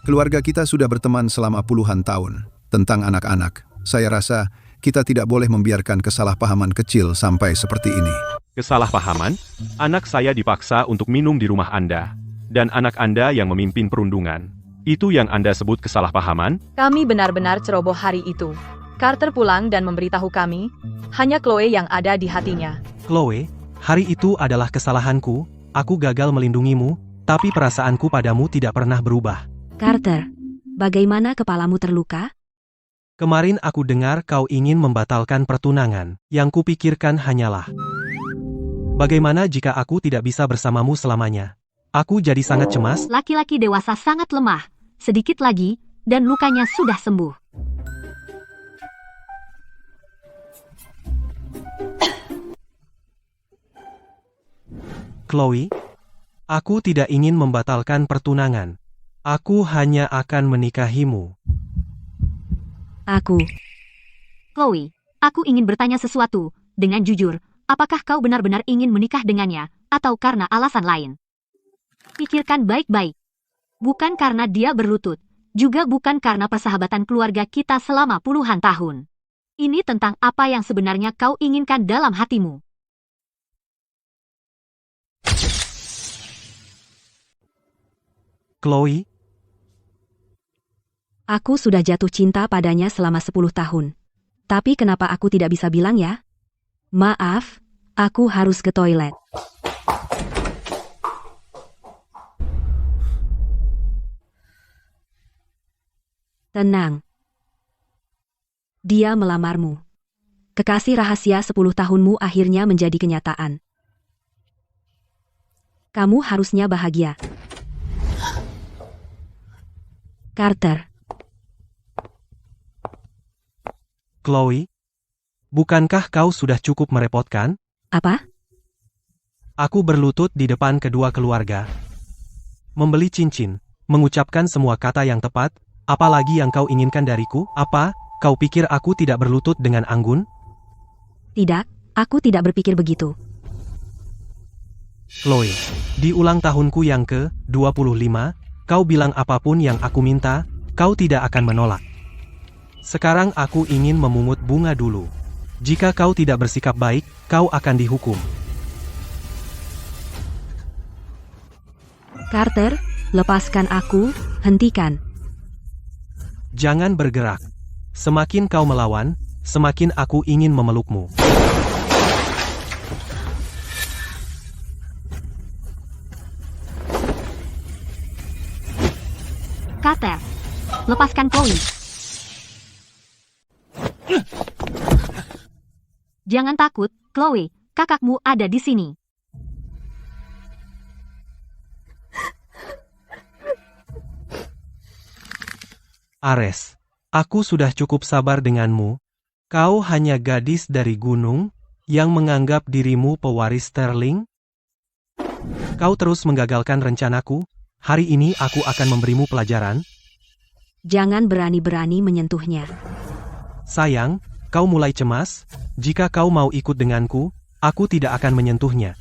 keluarga kita sudah berteman selama puluhan tahun. Tentang anak-anak, saya rasa kita tidak boleh membiarkan kesalahpahaman kecil sampai seperti ini. Kesalahpahaman? Anak saya dipaksa untuk minum di rumah Anda. Dan anak Anda yang memimpin perundungan. Itu yang Anda sebut kesalahpahaman? Kami benar-benar ceroboh hari itu. Carter pulang dan memberitahu kami, hanya Chloe yang ada di hatinya. Chloe, hari itu adalah kesalahanku, aku gagal melindungimu, tapi perasaanku padamu tidak pernah berubah. Carter, bagaimana kepalamu terluka? Kemarin aku dengar kau ingin membatalkan pertunangan. Yang kupikirkan hanyalah, bagaimana jika aku tidak bisa bersamamu selamanya? Aku jadi sangat cemas. Laki-laki dewasa sangat lemah. Sedikit lagi, dan lukanya sudah sembuh. Chloe, aku tidak ingin membatalkan pertunangan. Aku hanya akan menikahimu. Chloe, aku ingin bertanya sesuatu. Dengan jujur, apakah kau benar-benar ingin menikah dengannya, atau karena alasan lain? Pikirkan baik-baik. Bukan karena dia berlutut, juga bukan karena persahabatan keluarga kita selama puluhan tahun. Ini tentang apa yang sebenarnya kau inginkan dalam hatimu. Chloe, Aku sudah jatuh cinta padanya selama 10 tahun. Tapi kenapa aku tidak bisa bilang ya? Maaf, aku harus ke toilet. Tenang. Dia melamarmu. Kekasih rahasia 10 tahunmu akhirnya menjadi kenyataan. Kamu harusnya bahagia. Carter. Chloe, bukankah kau sudah cukup merepotkan? Apa? Aku berlutut di depan kedua keluarga. Membeli cincin, mengucapkan semua kata yang tepat, apalagi yang kau inginkan dariku? Apa, kau pikir aku tidak berlutut dengan anggun? Tidak, aku tidak berpikir begitu. Chloe, di ulang tahunku yang ke-25, kau bilang apapun yang aku minta, kau tidak akan menolak. Sekarang aku ingin memungut bunga dulu. Jika kau tidak bersikap baik, kau akan dihukum. Carter, lepaskan aku, hentikan. Jangan bergerak. Semakin kau melawan, semakin aku ingin memelukmu. Carter, lepaskan Chloe. Jangan takut, Chloe, kakakmu ada di sini. Ares, aku sudah cukup sabar denganmu. Kau hanya gadis dari gunung yang menganggap dirimu pewaris Sterling. Kau terus menggagalkan rencanaku. Hari ini aku akan memberimu pelajaran. Jangan berani-berani menyentuhnya. Sayang, kau mulai cemas. Jika kau mau ikut denganku, aku tidak akan menyentuhnya.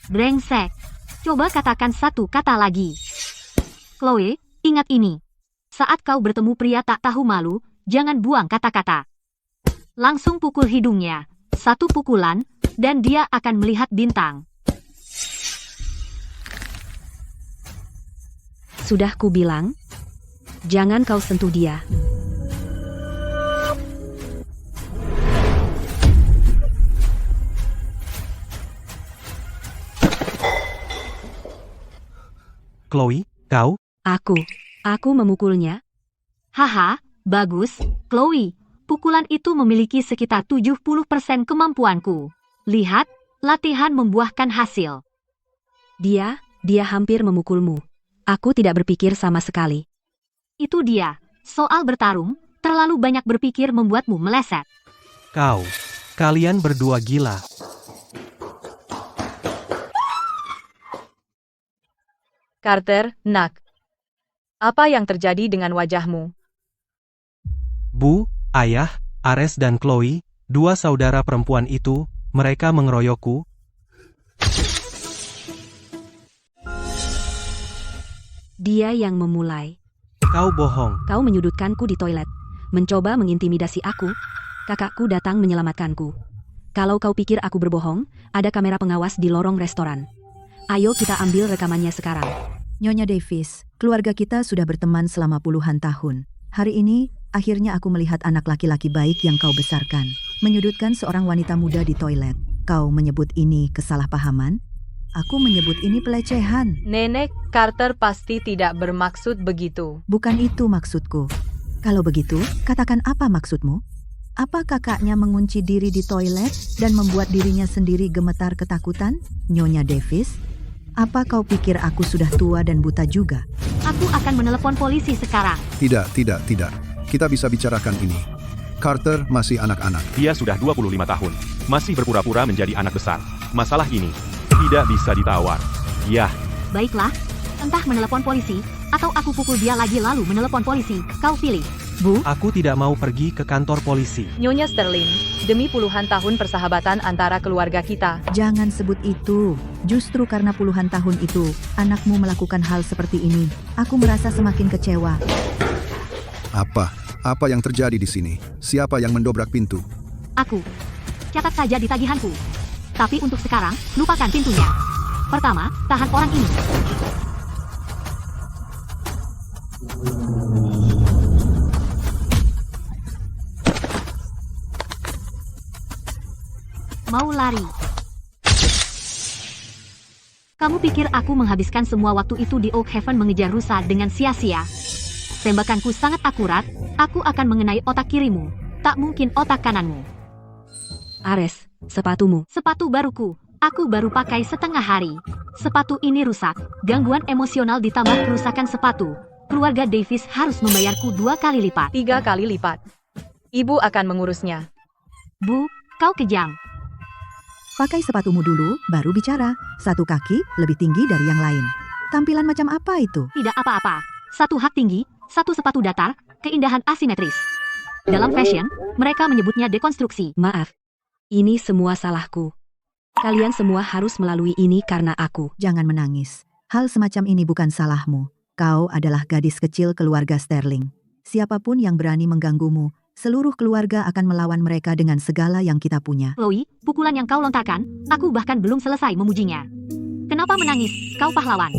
Brengsek. Coba katakan satu kata lagi. Chloe, ingat ini. Saat kau bertemu pria tak tahu malu, jangan buang kata-kata. Langsung pukul hidungnya. 1 pukulan, dan dia akan melihat bintang. Sudah kubilang, jangan kau sentuh dia. Chloe, kau? Aku memukulnya. Haha, bagus, Chloe. Pukulan itu memiliki sekitar 70% kemampuanku. Lihat, latihan membuahkan hasil. Dia hampir memukulmu. Aku tidak berpikir sama sekali. Itu dia. Soal bertarung, terlalu banyak berpikir membuatmu meleset. Kalian berdua gila. Carter, nak. Apa yang terjadi dengan wajahmu? Bu, ayah, Ares dan Chloe, 2 saudara perempuan itu, mereka mengeroyokku. Dia yang memulai. Kau bohong. Kau menyudutkanku di toilet. Mencoba mengintimidasi aku. Kakakku datang menyelamatkanku. Kalau kau pikir aku berbohong, ada kamera pengawas di lorong restoran. Ayo kita ambil rekamannya sekarang. Nyonya Davis, keluarga kita sudah berteman selama puluhan tahun. Hari ini, akhirnya aku melihat anak laki-laki baik yang kau besarkan. Menyudutkan seorang wanita muda di toilet. Kau menyebut ini kesalahpahaman? Aku menyebut ini pelecehan. Nenek, Carter pasti tidak bermaksud begitu. Bukan itu maksudku. Kalau begitu, katakan apa maksudmu? Apa kakaknya mengunci diri di toilet dan membuat dirinya sendiri gemetar ketakutan? Nyonya Davis, apa kau pikir aku sudah tua dan buta juga? Aku akan menelepon polisi sekarang. Tidak. Kita bisa bicarakan ini. Carter masih anak-anak. Dia sudah 25 tahun. Masih berpura-pura menjadi anak besar. Masalah ini tidak bisa ditawar. Yah. Baiklah, entah menelepon polisi, atau aku pukul dia lagi lalu menelepon polisi. Kau pilih. Bu, Aku tidak mau pergi ke kantor polisi. Nyonya Sterling, demi puluhan tahun persahabatan antara keluarga kita. Jangan sebut itu. Justru karena puluhan tahun itu, anakmu melakukan hal seperti ini. Aku merasa semakin kecewa. Apa yang terjadi di sini? Siapa yang mendobrak pintu? Aku. Catat saja di tagihanku. Tapi untuk sekarang, lupakan pintunya. Pertama, tahan orang ini. Mau lari. Kamu pikir aku menghabiskan semua waktu itu di Oak Haven mengejar rusa dengan sia-sia? Tembakanku sangat akurat, aku akan mengenai otak kirimu, tak mungkin otak kananmu. Ares, sepatumu. Sepatu baruku, aku baru pakai setengah hari. Sepatu ini rusak, gangguan emosional ditambah kerusakan sepatu. Keluarga Davis harus membayarku 2 kali lipat. 3 kali lipat. Ibu akan mengurusnya. Bu, kau kejam. Pakai sepatumu dulu, baru bicara. 1 kaki lebih tinggi dari yang lain. Tampilan macam apa itu? Tidak apa-apa. 1 hak tinggi, 1 sepatu datar, keindahan asimetris. Dalam fashion, mereka menyebutnya dekonstruksi. Maaf. Ini semua salahku. Kalian semua harus melalui ini karena aku. Jangan menangis. Hal semacam ini bukan salahmu. Kau adalah gadis kecil keluarga Sterling. Siapapun yang berani mengganggumu, seluruh keluarga akan melawan mereka dengan segala yang kita punya. Chloe, pukulan yang kau lontarkan, aku bahkan belum selesai memujinya. Kenapa menangis? Kau pahlawan.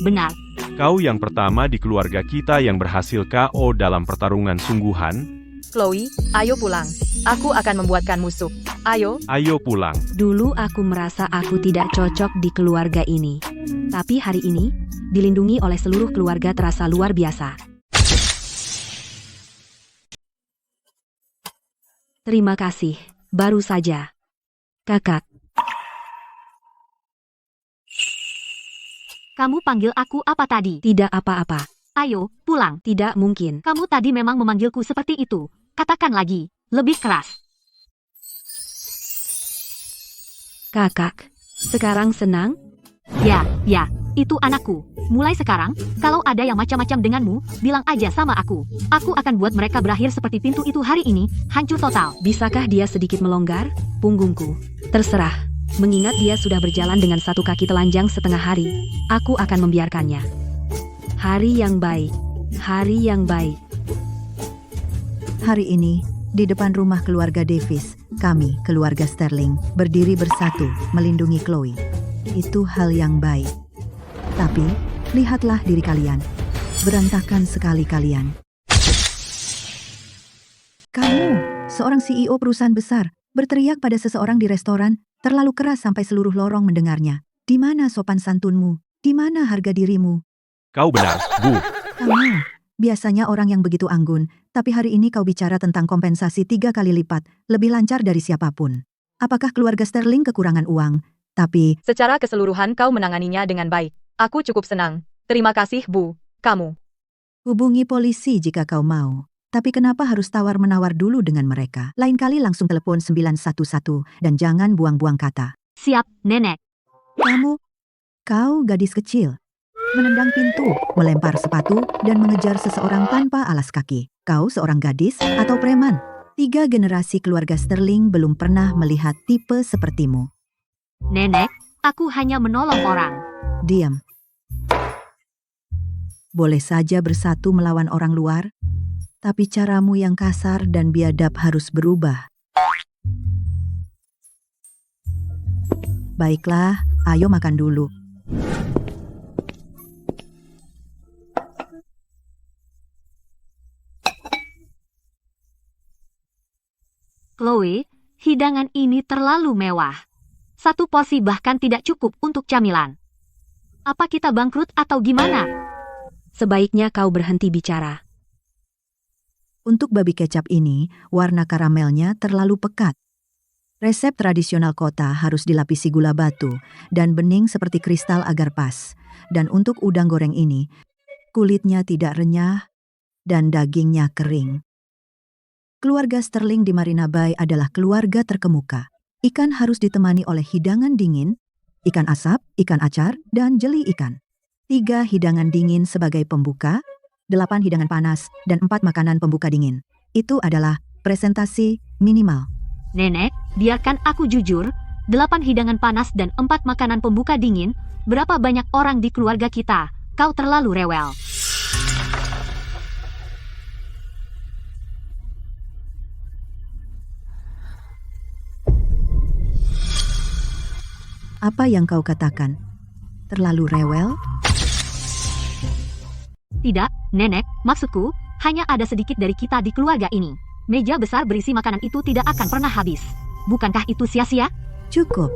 Benar. Kau yang pertama di keluarga kita yang berhasil KO dalam pertarungan sungguhan. Chloe, ayo pulang. Aku akan membuatkanmu sup. Ayo. Ayo pulang. Dulu aku merasa aku tidak cocok di keluarga ini. Tapi hari ini, dilindungi oleh seluruh keluarga terasa luar biasa. Terima kasih. Baru saja. Kakak, Kamu panggil aku apa tadi? tidak apa-apa. Ayo, pulang. Tidak mungkin. Kamu tadi memang memanggilku seperti itu. Katakan lagi, lebih keras. Kakak, sekarang senang? Ya, itu anakku. Mulai sekarang, kalau ada yang macam-macam denganmu, bilang aja sama aku. Aku akan buat mereka berakhir seperti pintu itu hari ini, hancur total. Bisakah dia sedikit melonggar? Punggungku. Terserah. Mengingat dia sudah berjalan dengan satu kaki telanjang setengah hari, aku akan membiarkannya. Hari yang baik. Hari yang baik. Hari ini, di depan rumah keluarga Davis, kami, keluarga Sterling, berdiri bersatu melindungi Chloe. Itu hal yang baik. Tapi, lihatlah diri kalian. Berantakan sekali kalian. Kamu, seorang CEO perusahaan besar, berteriak pada seseorang di restoran, terlalu keras sampai seluruh lorong mendengarnya. Di mana sopan santunmu? Di mana harga dirimu? Kau benar, Bu. Kamu, biasanya orang yang begitu anggun, tapi hari ini kau bicara tentang kompensasi 3 kali lipat, lebih lancar dari siapapun. Apakah keluarga Sterling kekurangan uang? Tapi, Secara keseluruhan kau menanganinya dengan baik. Aku cukup senang. Terima kasih, Bu. Kamu. hubungi polisi jika kau mau. Tapi kenapa harus tawar-menawar dulu dengan mereka? Lain kali langsung telepon 911 dan jangan buang-buang kata. Siap, Nenek. Kau gadis kecil. Menendang pintu, melempar sepatu, dan mengejar seseorang tanpa alas kaki. Kau seorang gadis atau preman? 3 generasi keluarga Sterling belum pernah melihat tipe sepertimu. Nenek, aku hanya menolong orang. Diam. Boleh saja bersatu melawan orang luar, tapi caramu yang kasar dan biadab harus berubah. Baiklah, ayo makan dulu. Chloe, hidangan ini terlalu mewah. 1 porsi bahkan tidak cukup untuk camilan. Apa kita bangkrut atau gimana? sebaiknya kau berhenti bicara. Untuk babi kecap ini, warna karamelnya terlalu pekat. Resep tradisional kota harus dilapisi gula batu dan bening seperti kristal agar pas. Dan untuk udang goreng ini, kulitnya tidak renyah dan dagingnya kering. Keluarga Sterling di Marina Bay adalah keluarga terkemuka. Ikan harus ditemani oleh hidangan dingin, ikan asap, ikan acar, dan jeli ikan. 3 hidangan dingin sebagai pembuka, 8 hidangan panas, dan 4 makanan pembuka dingin. Itu adalah presentasi minimal. Nenek, biarkan aku jujur. 8 hidangan panas dan 4 makanan pembuka dingin. Berapa banyak orang di keluarga kita? Kau terlalu rewel. Apa yang kau katakan? Terlalu rewel? Tidak, Nenek, maksudku, hanya ada sedikit dari kita di keluarga ini. Meja besar berisi makanan itu tidak akan pernah habis. Bukankah itu sia-sia? Cukup.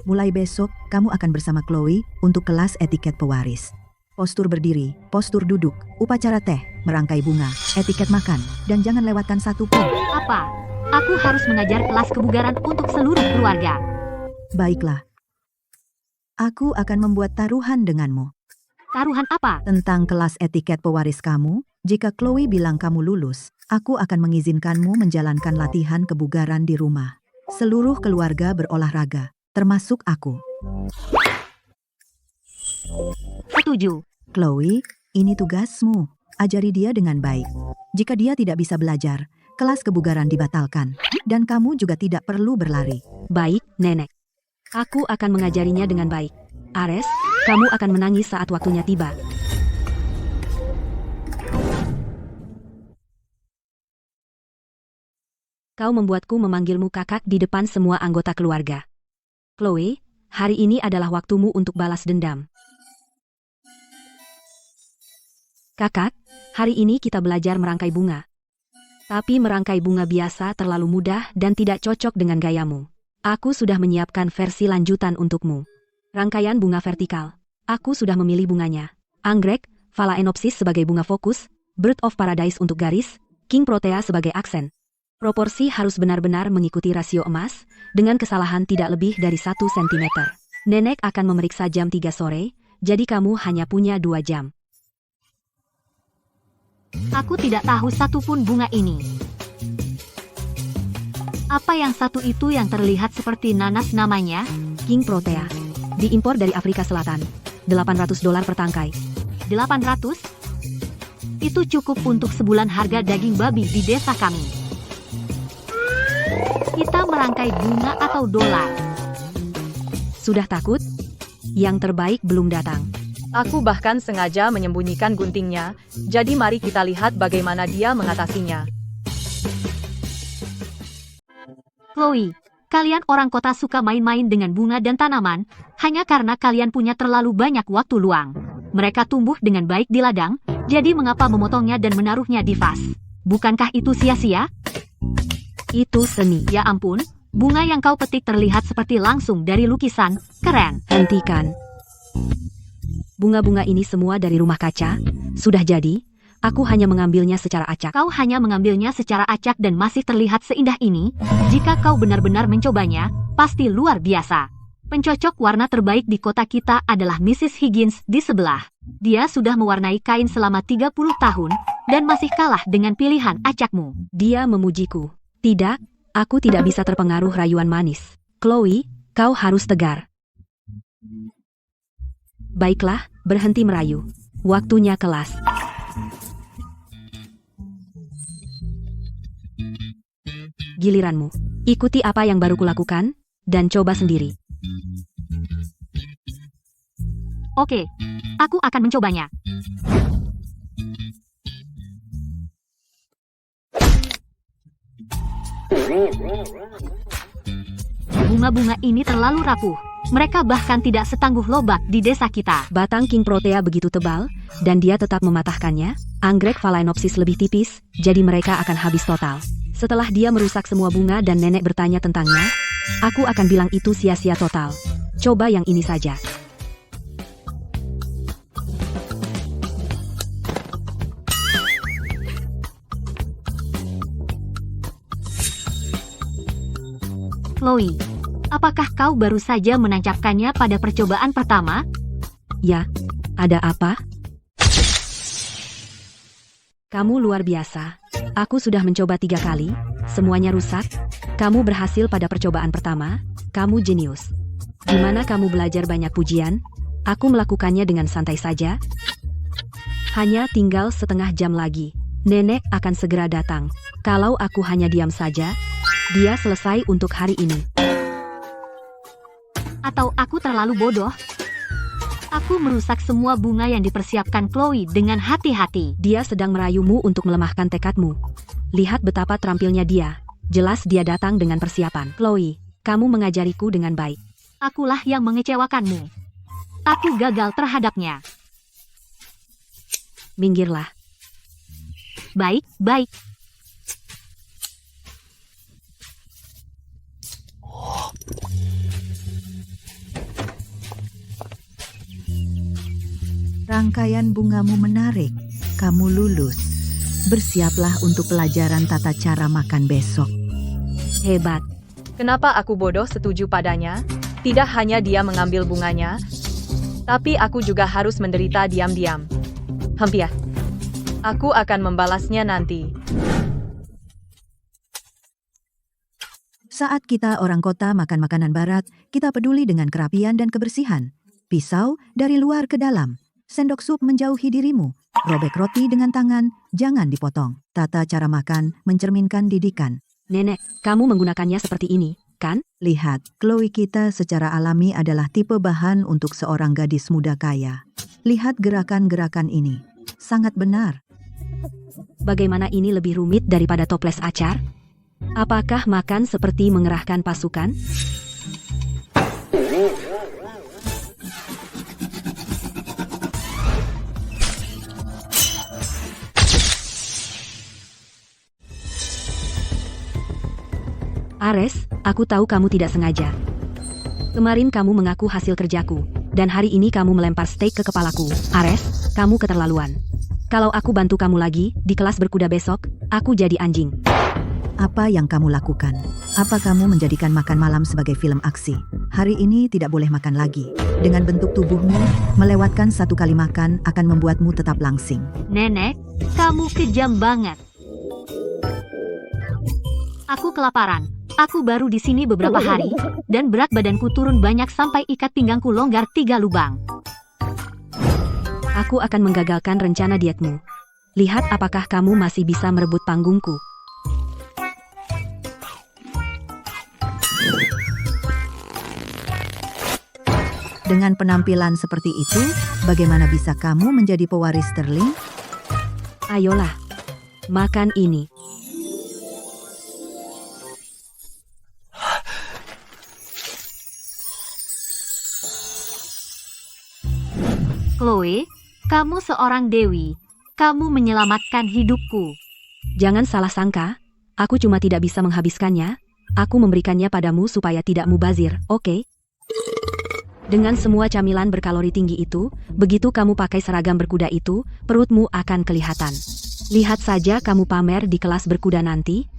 Mulai besok, kamu akan bersama Chloe untuk kelas etiket pewaris. Postur berdiri, postur duduk, upacara teh, merangkai bunga, etiket makan, dan jangan lewatkan satu pun. Apa? Aku harus mengajar kelas kebugaran untuk seluruh keluarga. Baiklah. Aku akan membuat taruhan denganmu. Taruhan apa? Tentang kelas etiket pewaris kamu, jika Chloe bilang kamu lulus, aku akan mengizinkanmu menjalankan latihan kebugaran di rumah. Seluruh keluarga berolahraga, termasuk aku. Setuju. Chloe, ini tugasmu. Ajari dia dengan baik. Jika dia tidak bisa belajar, kelas kebugaran dibatalkan. Dan kamu juga tidak perlu berlari. Baik, Nenek. Aku akan mengajarinya dengan baik. Ares, kamu akan menangis saat waktunya tiba. Kau membuatku memanggilmu kakak di depan semua anggota keluarga. Chloe, hari ini adalah waktumu untuk balas dendam. Kakak, hari ini kita belajar merangkai bunga. Tapi merangkai bunga biasa terlalu mudah dan tidak cocok dengan gayamu. Aku sudah menyiapkan versi lanjutan untukmu. Rangkaian bunga vertikal. Aku sudah memilih bunganya. Anggrek, Phalaenopsis sebagai bunga fokus, Bird of Paradise untuk garis, King Protea sebagai aksen. Proporsi harus benar-benar mengikuti rasio emas, dengan kesalahan tidak lebih dari 1 cm. Nenek akan memeriksa jam 3 sore, jadi kamu hanya punya 2 jam. Aku tidak tahu satupun bunga ini. Apa yang satu itu yang terlihat seperti nanas namanya? King Protea. Diimpor dari Afrika Selatan. $800 per tangkai. 800? Itu cukup untuk sebulan harga daging babi di desa kami. Kita merangkai bunga atau dolar? Sudah takut? Yang terbaik belum datang. Aku bahkan sengaja menyembunyikan guntingnya, jadi mari kita lihat bagaimana dia mengatasinya. Chloe, kalian orang kota suka main-main dengan bunga dan tanaman, hanya karena kalian punya terlalu banyak waktu luang. Mereka tumbuh dengan baik di ladang, jadi mengapa memotongnya dan menaruhnya di vas? Bukankah itu sia-sia? Itu seni. Ya ampun, bunga yang kau petik terlihat seperti langsung dari lukisan. Keren. Hentikan. Bunga-bunga ini semua dari rumah kaca. Sudah jadi, aku hanya mengambilnya secara acak. Kau hanya mengambilnya secara acak dan masih terlihat seindah ini. Jika kau benar-benar mencobanya, pasti luar biasa. Pencocok warna terbaik di kota kita adalah Mrs. Higgins di sebelah. Dia sudah mewarnai kain selama 30 tahun, dan masih kalah dengan pilihan acakmu. Dia memujiku. Tidak, aku tidak bisa terpengaruh rayuan manis. Chloe, kau harus tegar. Baiklah, berhenti merayu. Waktunya kelas. Giliranmu. Ikuti apa yang baru kulakukan, dan coba sendiri. Oke, aku akan mencobanya. Bunga-bunga ini terlalu rapuh. Mereka bahkan tidak setangguh lobak di desa kita. Batang King Protea begitu tebal, dan dia tetap mematahkannya. Anggrek Phalaenopsis lebih tipis, jadi mereka akan habis total. Setelah dia merusak semua bunga dan nenek bertanya tentangnya, aku akan bilang itu sia-sia total. Coba yang ini saja. Chloe, apakah kau baru saja menancapkannya pada percobaan pertama? Ya, ada apa? Kamu luar biasa. Aku sudah mencoba 3 kali, semuanya rusak. Kamu berhasil pada percobaan pertama, kamu jenius. Di mana kamu belajar banyak pujian? Aku melakukannya dengan santai saja. Hanya tinggal setengah jam lagi. Nenek akan segera datang. Kalau aku hanya diam saja, dia selesai untuk hari ini. Atau aku terlalu bodoh? Aku merusak semua bunga yang dipersiapkan Chloe dengan hati-hati. Dia sedang merayumu untuk melemahkan tekadmu. Lihat betapa terampilnya dia. Jelas dia datang dengan persiapan. Chloe, kamu mengajariku dengan baik. Akulah yang mengecewakanmu. Aku gagal terhadapnya. Minggirlah. Baik, baik. Rangkaian bungamu menarik. Kamu lulus. Bersiaplah untuk pelajaran tata cara makan besok. Hebat. Kenapa aku bodoh setuju padanya? Tidak hanya dia mengambil bunganya, tapi aku juga harus menderita diam-diam. Hempiah. Aku akan membalasnya nanti. Saat kita orang kota makan makanan barat, kita peduli dengan kerapian dan kebersihan. Pisau dari luar ke dalam. Sendok sup menjauhi dirimu. Robek roti dengan tangan, jangan dipotong. Tata cara makan mencerminkan didikan. Nenek, kamu menggunakannya seperti ini, kan? Lihat, Chloe kita secara alami adalah tipe bahan untuk seorang gadis muda kaya. Lihat gerakan-gerakan ini. Sangat benar. Bagaimana ini lebih rumit daripada toples acar? Apakah makan seperti mengerahkan pasukan? Ares, aku tahu kamu tidak sengaja. Kemarin kamu mengaku hasil kerjaku, dan hari ini kamu melempar steak ke kepalaku. Ares, kamu keterlaluan. Kalau aku bantu kamu lagi, di kelas berkuda besok, aku jadi anjing. Apa yang kamu lakukan? Apa kamu menjadikan makan malam sebagai film aksi? Hari ini tidak boleh makan lagi. Dengan bentuk tubuhmu, melewatkan satu kali makan akan membuatmu tetap langsing. Nenek, kamu kejam banget. Aku kelaparan. Aku baru di sini beberapa hari, dan berat badanku turun banyak sampai ikat pinggangku longgar 3 lubang. Aku akan menggagalkan rencana dietmu. Lihat apakah kamu masih bisa merebut panggungku. Dengan penampilan seperti itu, bagaimana bisa kamu menjadi pewaris Sterling? Ayolah, makan ini. Chloe, kamu seorang dewi. Kamu menyelamatkan hidupku. Jangan salah sangka, aku cuma tidak bisa menghabiskannya. Aku memberikannya padamu supaya tidak mubazir, oke? Dengan semua camilan berkalori tinggi itu, begitu kamu pakai seragam berkuda itu, perutmu akan kelihatan. Lihat saja kamu pamer di kelas berkuda nanti.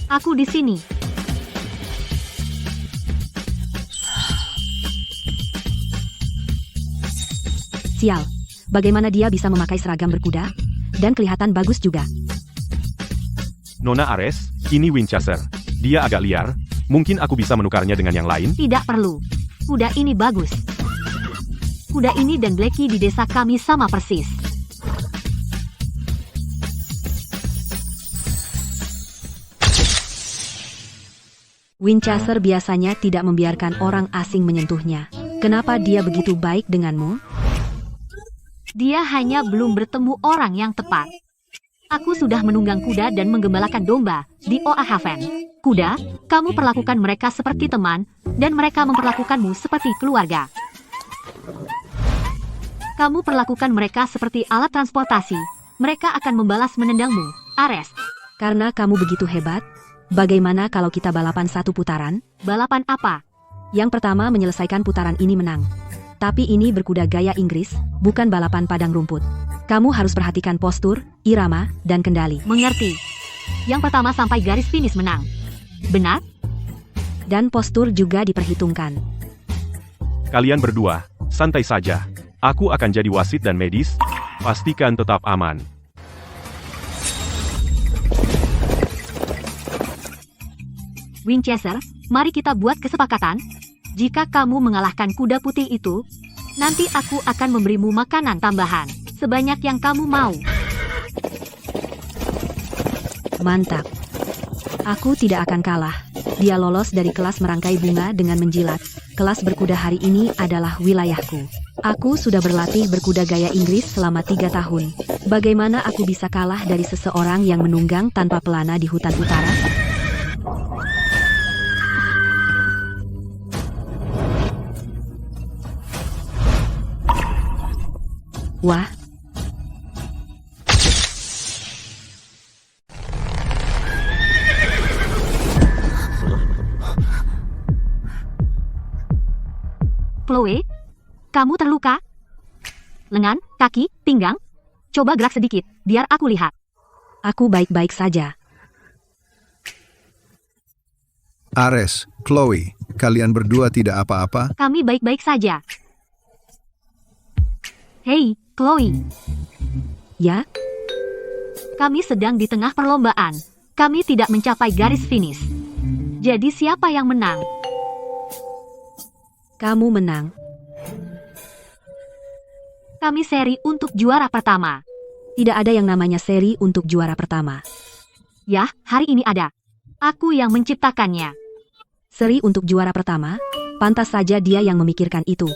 Aku di sini. Sial, bagaimana dia bisa memakai seragam berkuda? Dan kelihatan bagus juga. Nona Ares, ini Winchester. Dia agak liar. Mungkin aku bisa menukarnya dengan yang lain? Tidak perlu. Kuda ini bagus. Kuda ini dan Blackie di desa kami sama persis. Winchester biasanya tidak membiarkan orang asing menyentuhnya. Kenapa dia begitu baik denganmu? Dia hanya belum bertemu orang yang tepat. Aku sudah menunggang kuda dan menggembalakan domba di Oahaven. Kuda, kamu perlakukan mereka seperti teman, dan mereka memperlakukanmu seperti keluarga. Kamu perlakukan mereka seperti alat transportasi. Mereka akan membalas menendangmu, Ares. Karena kamu begitu hebat, bagaimana kalau kita balapan 1 putaran? Balapan apa? Yang pertama menyelesaikan putaran ini menang. Tapi ini berkuda gaya Inggris, bukan balapan padang rumput. Kamu harus perhatikan postur, irama, dan kendali. Mengerti. Yang pertama sampai garis finish menang. Benar? Dan postur juga diperhitungkan. Kalian berdua, santai saja. Aku akan jadi wasit dan medis. Pastikan tetap aman. Winchester, mari kita buat kesepakatan. Jika kamu mengalahkan kuda putih itu, nanti aku akan memberimu makanan tambahan, sebanyak yang kamu mau. Mantap. Aku tidak akan kalah. Dia lolos dari kelas merangkai bunga dengan menjilat. Kelas berkuda hari ini adalah wilayahku. Aku sudah berlatih berkuda gaya Inggris selama 3 tahun. Bagaimana aku bisa kalah dari seseorang yang menunggang tanpa pelana di hutan utara? Wah. Chloe, kamu terluka? Lengan, kaki, pinggang? Coba gerak sedikit, biar aku lihat. Aku baik-baik saja. Ares, Chloe, kalian berdua tidak apa-apa? Kami baik-baik saja. Hei, Chloe. Ya? Kami sedang di tengah perlombaan. Kami tidak mencapai garis finish. Jadi siapa yang menang? Kamu menang. Kami seri untuk juara pertama. Tidak ada yang namanya seri untuk juara pertama. Yah, hari ini ada. Aku yang menciptakannya. Seri untuk juara pertama? Pantas saja dia yang memikirkan itu.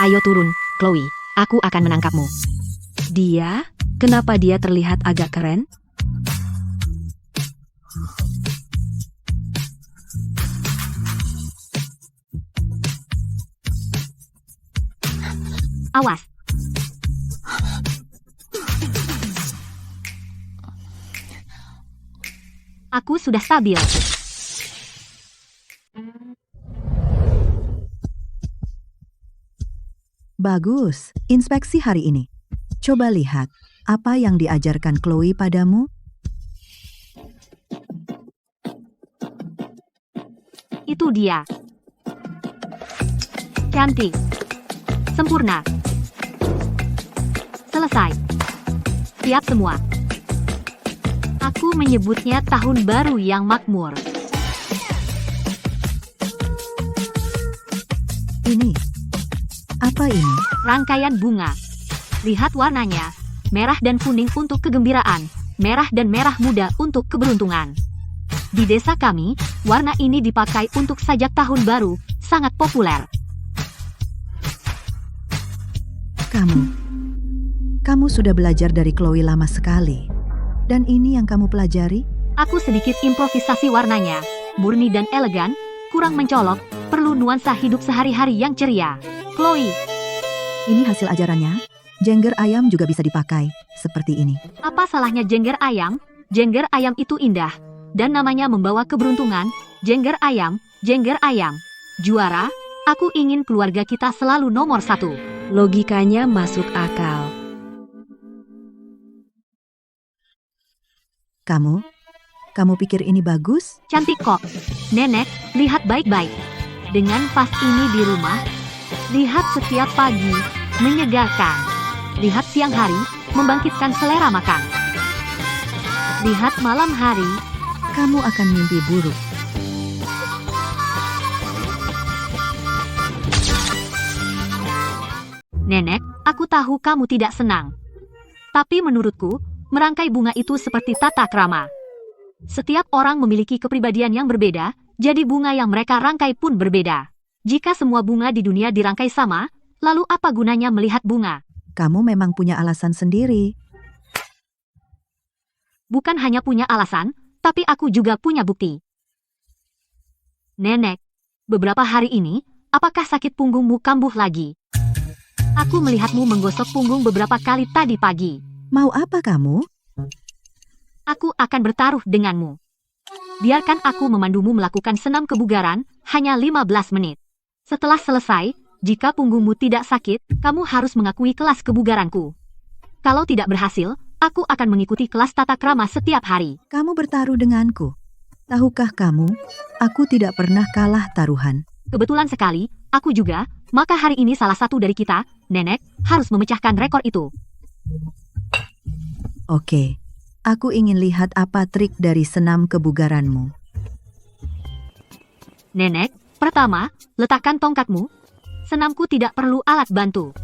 Ayo turun, Chloe. Aku akan menangkapmu. Dia? Kenapa dia terlihat agak keren? Awas. Aku sudah stabil. Bagus, inspeksi hari ini. Coba lihat, apa yang diajarkan Chloe padamu? Itu dia. Cantik. Sempurna. Selesai. Siap semua. Aku menyebutnya tahun baru yang makmur. Ini. Apa ini? Rangkaian bunga. Lihat warnanya. Merah dan kuning untuk kegembiraan. Merah dan merah muda untuk keberuntungan. Di desa kami, warna ini dipakai untuk sajak tahun baru, sangat populer. Kamu sudah belajar dari Chloe lama sekali. Dan ini yang kamu pelajari? Aku sedikit improvisasi warnanya, murni dan elegan, kurang mencolok, perlu nuansa hidup sehari-hari yang ceria. Chloe, Ini hasil ajarannya. Jengger ayam juga bisa dipakai, seperti ini. apa salahnya jengger ayam? Jengger ayam itu indah, dan namanya membawa keberuntungan. Jengger ayam, juara. Aku ingin keluarga kita selalu nomor 1. Logikanya masuk akal. Kamu pikir ini bagus? Cantik kok. Nenek, lihat baik-baik. Dengan vas ini di rumah, lihat setiap pagi, menyegarkan. Lihat siang hari, membangkitkan selera makan. Lihat malam hari, Kamu akan mimpi buruk. Nenek, aku tahu kamu tidak senang. Tapi menurutku, merangkai bunga itu seperti tata krama. Setiap orang memiliki kepribadian yang berbeda, jadi bunga yang mereka rangkai pun berbeda. Jika semua bunga di dunia dirangkai sama, lalu apa gunanya melihat bunga? Kamu memang punya alasan sendiri. Bukan hanya punya alasan, tapi aku juga punya bukti. Nenek, beberapa hari ini, apakah sakit punggungmu kambuh lagi? Aku melihatmu menggosok punggung beberapa kali tadi pagi. Mau apa kamu? Aku akan bertaruh denganmu. Biarkan aku memandumu melakukan senam kebugaran, hanya 15 menit. Setelah selesai, jika punggungmu tidak sakit, kamu harus mengakui kelas kebugaranku. Kalau tidak berhasil, aku akan mengikuti kelas tata krama setiap hari. Kamu bertaruh denganku. Tahukah kamu, aku tidak pernah kalah taruhan. Kebetulan sekali, aku juga, maka hari ini salah satu dari kita, Nenek, harus memecahkan rekor itu. Oke, aku ingin lihat apa trik dari senam kebugaranmu. Nenek, pertama, letakkan tongkatmu. Senamku tidak perlu alat bantu.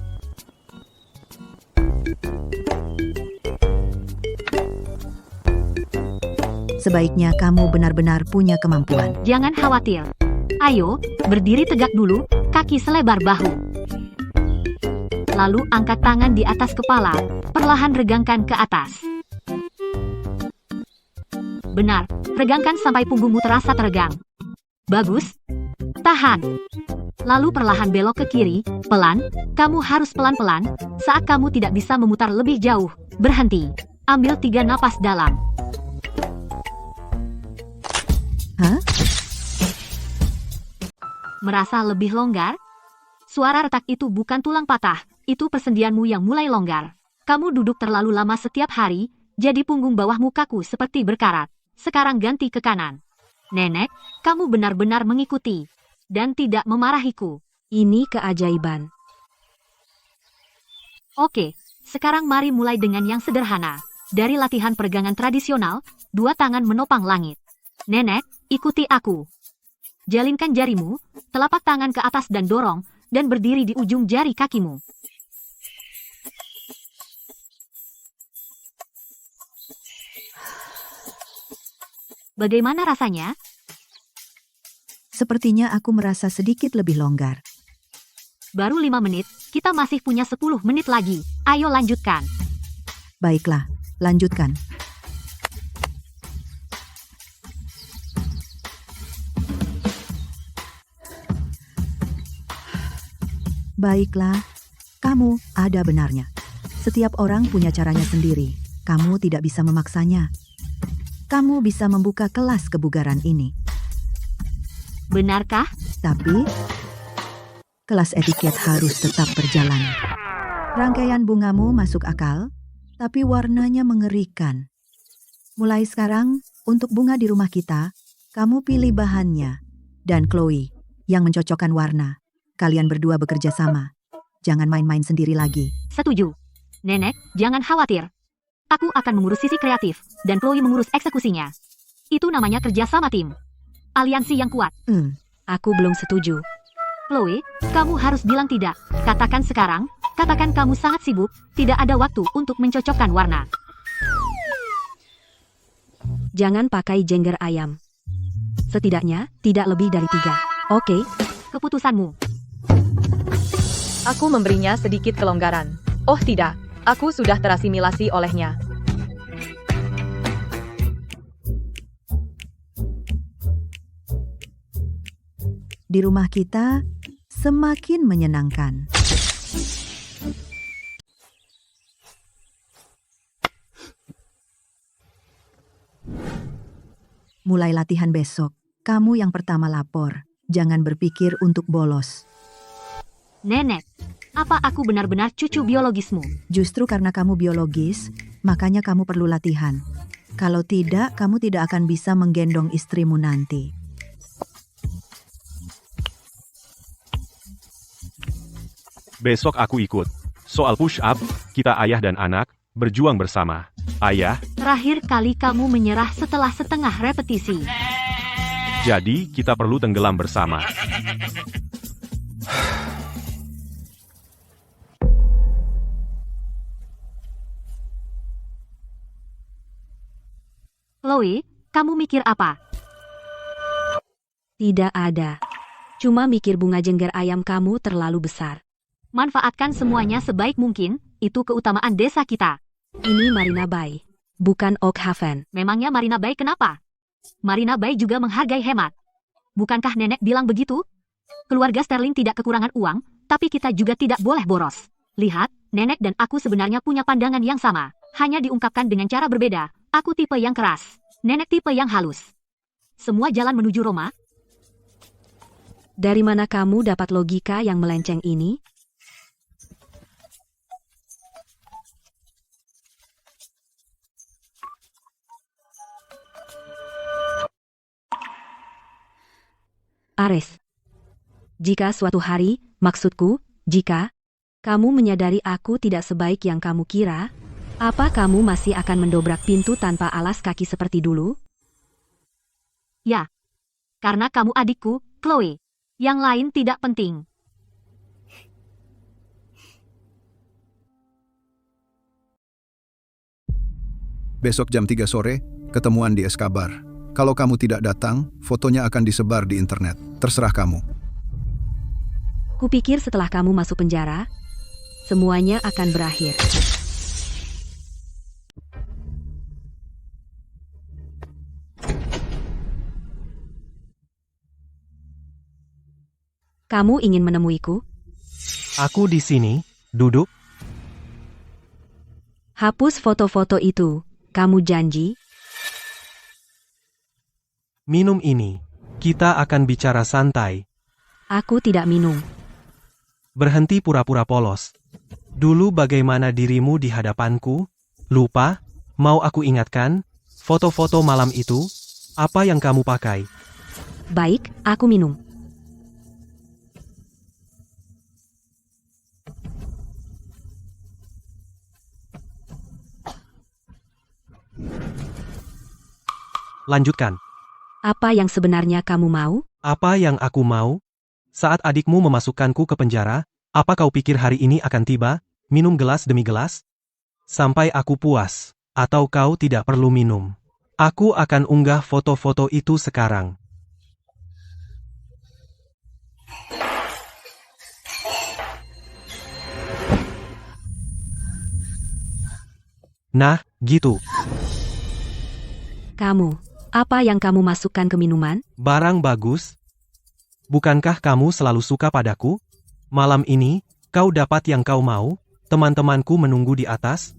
Sebaiknya kamu benar-benar punya kemampuan. Jangan khawatir. Ayo, berdiri tegak dulu, kaki selebar bahu. Lalu angkat tangan di atas kepala, perlahan regangkan ke atas. Benar, regangkan sampai punggungmu terasa teregang. Bagus. Tahan. Lalu perlahan belok ke kiri, pelan, kamu harus pelan-pelan, saat kamu tidak bisa memutar lebih jauh, berhenti. Ambil 3 napas dalam. Hah? Merasa lebih longgar? Suara retak itu bukan tulang patah, itu persendianmu yang mulai longgar. Kamu duduk terlalu lama setiap hari, jadi punggung bawahmu kaku seperti berkarat. Sekarang ganti ke kanan. Nenek, kamu benar-benar mengikuti. Dan tidak memarahiku. Ini keajaiban. Oke, sekarang mari mulai dengan yang sederhana. Dari latihan peregangan tradisional, 2 tangan menopang langit. Nenek, ikuti aku. Jalinkan jarimu, telapak tangan ke atas dan dorong, dan berdiri di ujung jari kakimu. Bagaimana rasanya? Sepertinya aku merasa sedikit lebih longgar. Baru 5 menit, kita masih punya 10 menit lagi. Ayo lanjutkan. Baiklah, lanjutkan. Baiklah, kamu ada benarnya. Setiap orang punya caranya sendiri. Kamu tidak bisa memaksanya. Kamu bisa membuka kelas kebugaran ini. Benarkah? Tapi, kelas etiket harus tetap berjalan. Rangkaian bungamu masuk akal, tapi warnanya mengerikan. Mulai sekarang, untuk bunga di rumah kita, kamu pilih bahannya. Dan Chloe, yang mencocokkan warna. Kalian berdua bekerja sama. Jangan main-main sendiri lagi. Setuju. Nenek, jangan khawatir. Aku akan mengurus sisi kreatif, dan Chloe mengurus eksekusinya. Itu namanya kerja sama tim. Aliansi yang kuat. Aku belum setuju. Chloe, kamu harus bilang tidak. Katakan sekarang, katakan kamu sangat sibuk, tidak ada waktu untuk mencocokkan warna. Jangan pakai jengger ayam. Setidaknya, tidak lebih dari 3. Oke? Keputusanmu. Aku memberinya sedikit kelonggaran. Oh tidak, aku sudah terasimilasi olehnya. Di rumah kita, semakin menyenangkan. Mulai latihan besok. Kamu yang pertama lapor. Jangan berpikir untuk bolos. Nenek, apa aku benar-benar cucu biologismu? Justru karena kamu biologis, makanya kamu perlu latihan. Kalau tidak, kamu tidak akan bisa menggendong istrimu nanti. Besok aku ikut. Soal push-up, kita ayah dan anak, berjuang bersama. Ayah, Terakhir kali kamu menyerah setelah setengah repetisi. jadi kita perlu tenggelam bersama. Chloe, kamu mikir apa? Tidak ada. Cuma mikir bunga jengger ayam kamu terlalu besar. Manfaatkan semuanya sebaik mungkin, itu keutamaan desa kita. Ini Marina Bay, bukan Oakhaven. Memangnya Marina Bay kenapa? Marina Bay juga menghargai hemat. Bukankah nenek bilang begitu? Keluarga Sterling tidak kekurangan uang, tapi kita juga tidak boleh boros. Lihat, nenek dan aku sebenarnya punya pandangan yang sama. Hanya diungkapkan dengan cara berbeda. Aku tipe yang keras, nenek tipe yang halus. Semua jalan menuju Roma. Dari mana kamu dapat logika yang melenceng ini? Ares, jika suatu hari, maksudku, jika kamu menyadari aku tidak sebaik yang kamu kira, apa kamu masih akan mendobrak pintu tanpa alas kaki seperti dulu? Ya, karena kamu adikku, Chloe. Yang lain tidak penting. Besok jam 3 sore, ketemuan di Escobar. Kalau kamu tidak datang, fotonya akan disebar di internet. Terserah kamu. Kupikir setelah kamu masuk penjara, semuanya akan berakhir. Kamu ingin menemuiku? Aku di sini, duduk. Hapus foto-foto itu. Kamu janji? Minum ini. Kita akan bicara santai. Aku tidak minum. Berhenti pura-pura polos. Dulu bagaimana dirimu di hadapanku? Lupa? Mau aku ingatkan? Foto-foto malam itu? Apa yang kamu pakai? Baik, aku minum. Lanjutkan. Apa yang sebenarnya kamu mau? Apa yang aku mau? Saat adikmu memasukkanku ke penjara, apa kau pikir hari ini akan tiba? Minum gelas demi gelas? Sampai aku puas. Atau kau tidak perlu minum? Aku akan unggah foto-foto itu sekarang. Nah, gitu. Kamu, apa yang kamu masukkan ke minuman? Barang bagus. Bukankah kamu selalu suka padaku? Malam ini, kau dapat yang kau mau. Teman-temanku menunggu di atas.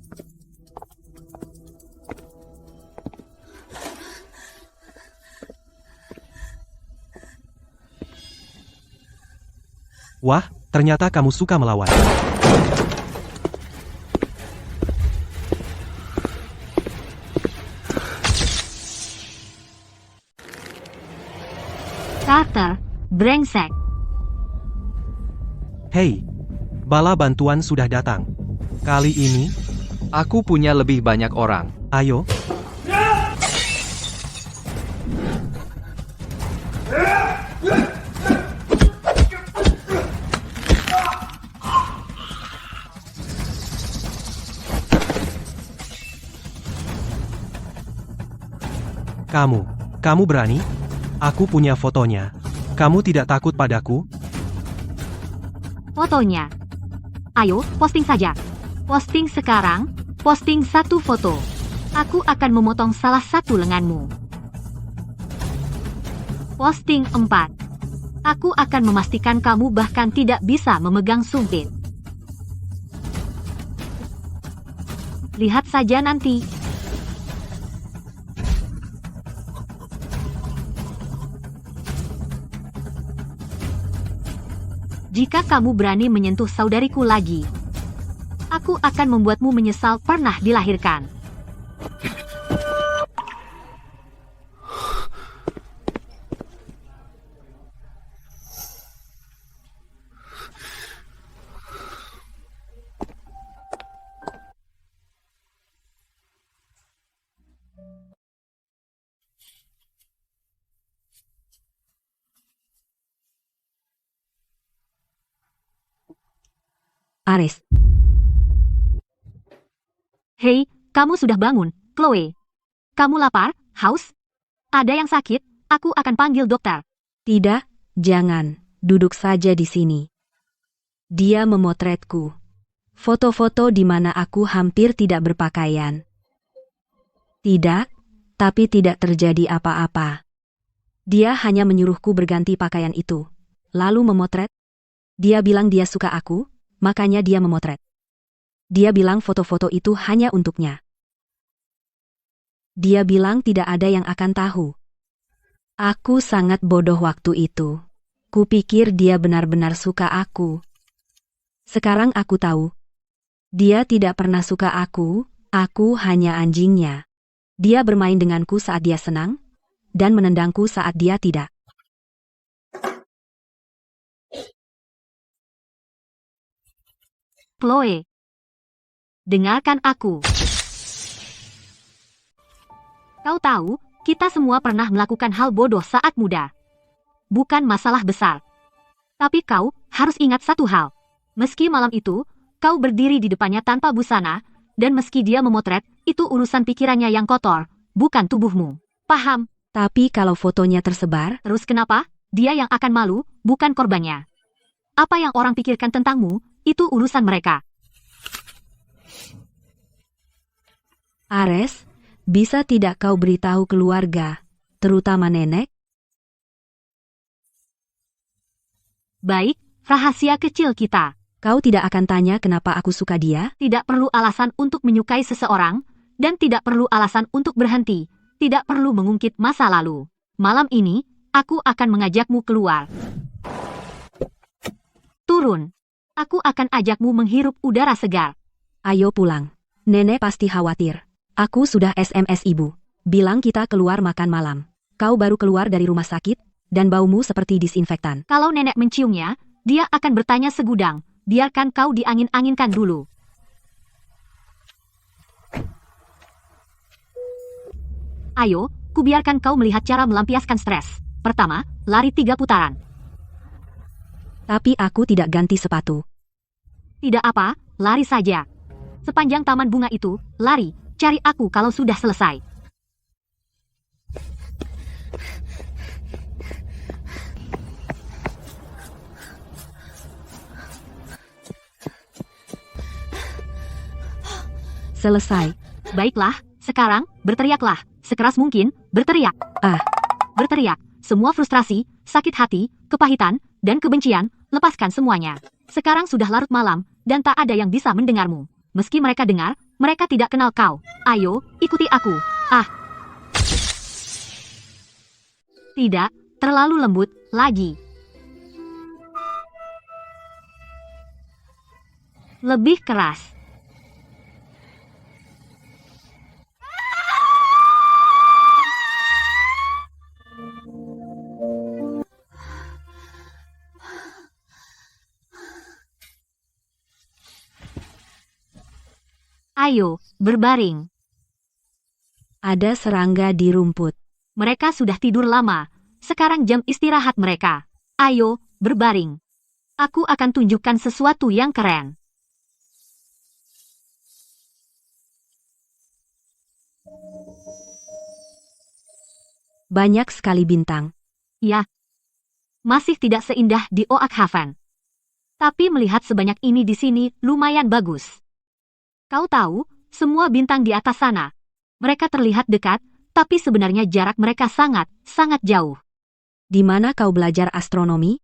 Wah, ternyata kamu suka melawan. Carter, brengsek. Hei, bala bantuan sudah datang. Kali ini, Aku punya lebih banyak orang. ayo, kamu berani? Aku punya fotonya. Kamu tidak takut padaku? Fotonya. Ayo, posting saja. Posting sekarang, posting satu foto. Aku akan memotong salah satu lenganmu. Posting 4. Aku akan memastikan kamu bahkan tidak bisa memegang sumpit. Lihat saja nanti. Jika kamu berani menyentuh saudariku lagi, aku akan membuatmu menyesal pernah dilahirkan. Ares, Hei, kamu sudah bangun, Chloe. Kamu lapar, haus? Ada yang sakit? Aku akan panggil dokter. tidak, jangan, duduk saja di sini. Dia memotretku. Foto-foto di mana aku hampir tidak berpakaian. Tidak, tapi tidak terjadi apa-apa. Dia hanya menyuruhku berganti pakaian itu, lalu memotret. Dia bilang dia suka aku, makanya dia memotret. Dia bilang foto-foto itu hanya untuknya. Dia bilang tidak ada yang akan tahu. Aku sangat bodoh waktu itu. Kupikir dia benar-benar suka aku. Sekarang aku tahu. Dia tidak pernah suka aku hanya anjingnya. Dia bermain denganku saat dia senang, dan menendangku saat dia tidak. Chloe, dengarkan aku. Kau tahu, kita semua pernah melakukan hal bodoh saat muda. Bukan masalah besar. Tapi kau harus ingat satu hal. Meski malam itu, kau berdiri di depannya tanpa busana, dan meski dia memotret, itu urusan pikirannya yang kotor, bukan tubuhmu. Paham? Tapi kalau fotonya tersebar, Terus kenapa? Dia yang akan malu, bukan korbannya. Apa yang orang pikirkan tentangmu, itu urusan mereka. Ares, bisa tidak kau beritahu keluarga, terutama nenek? Baik, rahasia kecil kita. Kau tidak akan tanya kenapa aku suka dia? Tidak perlu alasan untuk menyukai seseorang, dan tidak perlu alasan untuk berhenti. Tidak perlu mengungkit masa lalu. Malam ini, aku akan mengajakmu keluar. Turun. Aku akan ajakmu menghirup udara segar. Ayo pulang. Nenek pasti khawatir. Aku sudah SMS ibu. Bilang kita keluar makan malam. Kau baru keluar dari rumah sakit, dan baumu seperti disinfektan. Kalau nenek menciumnya, dia akan bertanya segudang. Biarkan kau diangin-anginkan dulu. Ayo, kubiarkan kau melihat cara melampiaskan stres. Pertama, lari 3 putaran. Tapi aku tidak ganti sepatu. Tidak apa, lari saja. Sepanjang taman bunga itu, lari, cari aku kalau sudah selesai. Selesai. Baiklah, sekarang, berteriaklah. Sekeras mungkin, berteriak. Berteriak. Semua frustrasi, sakit hati, kepahitan, dan kebencian, lepaskan semuanya. Sekarang sudah larut malam, dan tak ada yang bisa mendengarmu. Meski mereka dengar, mereka tidak kenal kau. Ayo, ikuti aku. Tidak, terlalu lembut, lagi. Lebih keras. Ayo, berbaring. Ada serangga di rumput. Mereka sudah tidur lama. Sekarang jam istirahat mereka. Ayo, berbaring. Aku akan tunjukkan sesuatu yang keren. Banyak sekali bintang. Ya, masih tidak seindah di Oak Haven. Tapi melihat sebanyak ini di sini lumayan bagus. Kau tahu, semua bintang di atas sana. Mereka terlihat dekat, tapi sebenarnya jarak mereka sangat jauh. Di mana kau belajar astronomi?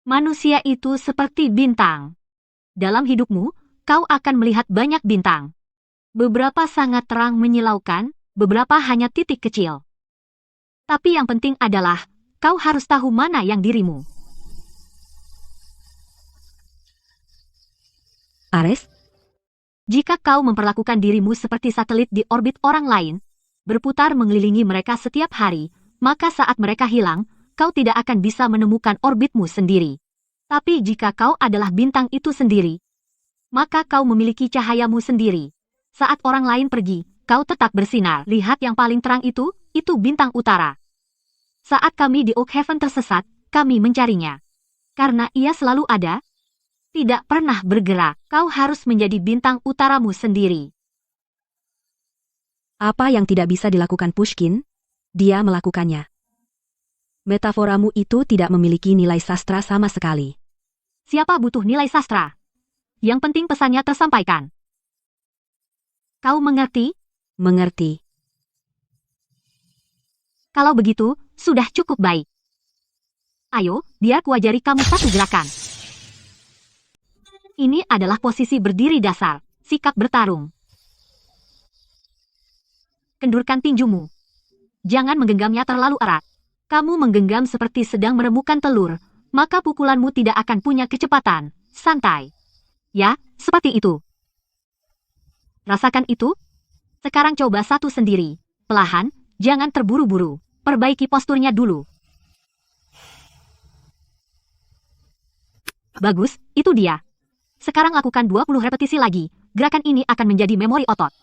Manusia itu seperti bintang. Dalam hidupmu, kau akan melihat banyak bintang. Beberapa sangat terang menyilaukan, beberapa hanya titik kecil. Tapi yang penting adalah, kau harus tahu mana yang dirimu. Ares? Jika kau memperlakukan dirimu seperti satelit di orbit orang lain, berputar mengelilingi mereka setiap hari, maka saat mereka hilang, kau tidak akan bisa menemukan orbitmu sendiri. Tapi jika kau adalah bintang itu sendiri, maka kau memiliki cahayamu sendiri. Saat orang lain pergi, kau tetap bersinar. Lihat yang paling terang itu bintang utara. Saat kami di Oak Haven tersesat, kami mencarinya. Karena ia selalu ada, tidak pernah bergerak. Kau harus menjadi bintang utaramu sendiri. Apa yang tidak bisa dilakukan Pushkin? Dia melakukannya. Metaforamu itu tidak memiliki nilai sastra sama sekali. Siapa butuh nilai sastra? Yang penting pesannya tersampaikan. Kau mengerti? Mengerti. Kalau begitu, sudah cukup baik. Ayo, biar kuajari kamu satu gerakan. Ini adalah posisi berdiri dasar, sikap bertarung. Kendurkan tinjumu. Jangan menggenggamnya terlalu erat. Kamu menggenggam seperti sedang meremukan telur, maka pukulanmu tidak akan punya kecepatan. Santai. Ya, seperti itu. Rasakan itu? Sekarang coba satu sendiri. Perlahan, jangan terburu-buru. Perbaiki posturnya dulu. Bagus, itu dia. Sekarang lakukan 20 repetisi lagi. Gerakan ini akan menjadi memori otot.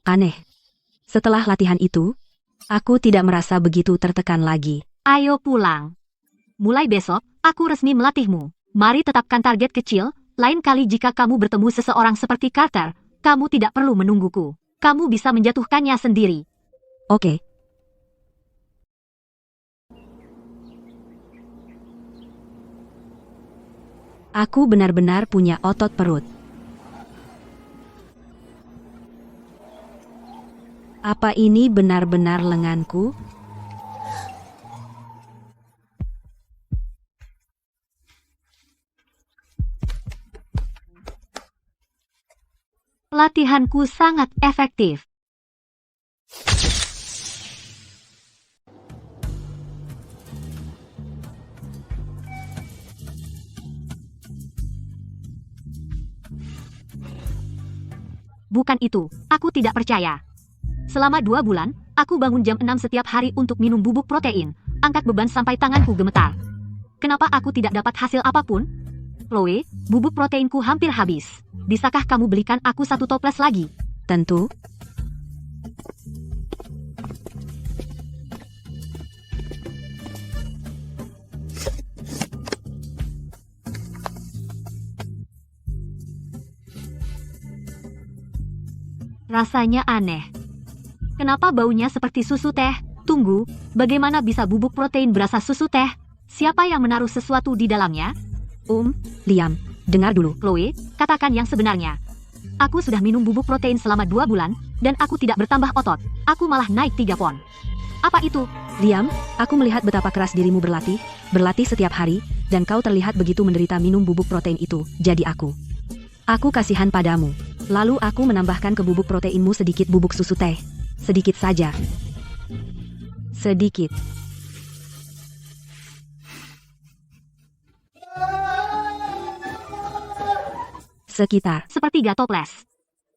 Aneh. Setelah latihan itu, aku tidak merasa begitu tertekan lagi. Ayo pulang. Mulai besok, aku resmi melatihmu. Mari tetapkan target kecil. Lain kali jika kamu bertemu seseorang seperti Carter, kamu tidak perlu menungguku. Kamu bisa menjatuhkannya sendiri. Oke. Aku benar-benar punya otot perut. Apa ini benar-benar lenganku? Latihanku sangat efektif. Bukan itu, aku tidak percaya. Selama 2 bulan, aku bangun jam 6 setiap hari untuk minum bubuk protein, angkat beban sampai tanganku gemetar. Kenapa aku tidak dapat hasil apapun? Chloe, bubuk proteinku hampir habis. Bisakah kamu belikan aku 1 toples lagi? Tentu. Rasanya aneh. Kenapa baunya seperti susu teh? Tunggu, bagaimana bisa bubuk protein berasa susu teh? Siapa yang menaruh sesuatu di dalamnya? Liam, dengar dulu. Chloe, katakan yang sebenarnya. Aku sudah minum bubuk protein selama 2 bulan, dan aku tidak bertambah otot. Aku malah naik 3 pon. Apa itu? Liam, aku melihat betapa keras dirimu berlatih setiap hari, dan kau terlihat begitu menderita minum bubuk protein itu, jadi aku kasihan padamu. Lalu aku menambahkan ke bubuk proteinmu sedikit bubuk susu teh. Sedikit saja. Sedikit. Sekitar. Sepertiga toples.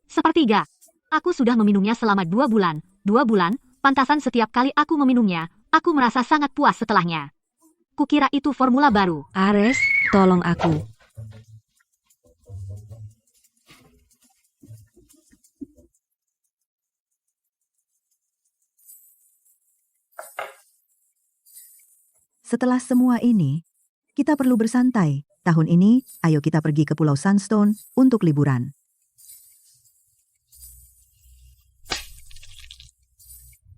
Sepertiga. Aku sudah meminumnya selama 2 bulan. 2 bulan, pantasan setiap kali aku meminumnya, aku merasa sangat puas setelahnya. Kukira itu formula baru. Ares, tolong aku. Setelah semua ini, kita perlu bersantai. Tahun ini, ayo kita pergi ke Pulau Sunstone untuk liburan.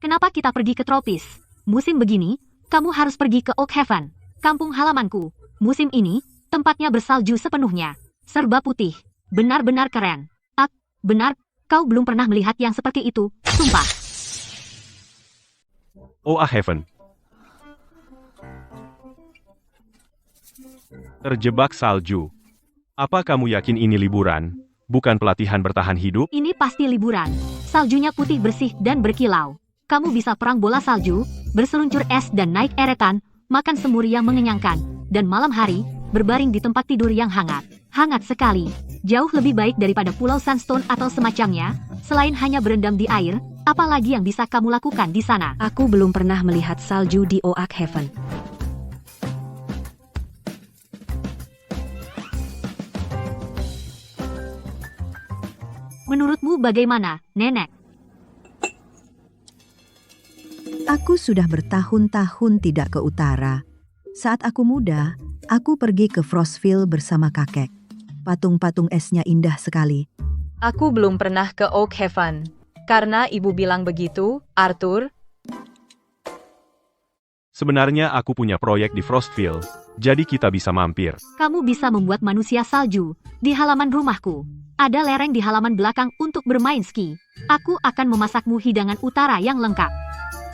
Kenapa kita pergi ke tropis? Musim begini, kamu harus pergi ke Oak Haven, kampung halamanku. Musim ini, tempatnya bersalju sepenuhnya. Serba putih. Benar-benar keren. Benar, kau belum pernah melihat yang seperti itu, sumpah. Oak Haven. Terjebak salju. Apa kamu yakin ini liburan, bukan pelatihan bertahan hidup? Ini pasti liburan. Saljunya putih bersih dan berkilau. Kamu bisa perang bola salju, berseluncur es dan naik eretan, makan semur yang mengenyangkan, dan malam hari, berbaring di tempat tidur yang hangat. Hangat sekali. Jauh lebih baik daripada Pulau Sunstone atau semacamnya, selain hanya berendam di air, apalagi yang bisa kamu lakukan di sana? Aku belum pernah melihat salju di Oak Haven. Menurutmu bagaimana, Nenek? Aku sudah bertahun-tahun tidak ke utara. Saat aku muda, aku pergi ke Frostville bersama kakek. Patung-patung esnya indah sekali. Aku belum pernah ke Oak Haven. Karena ibu bilang begitu, Arthur. Sebenarnya aku punya proyek di Frostville, jadi kita bisa mampir. Kamu bisa membuat manusia salju di halaman rumahku. Ada lereng di halaman belakang untuk bermain ski. Aku akan memasakmu hidangan utara yang lengkap.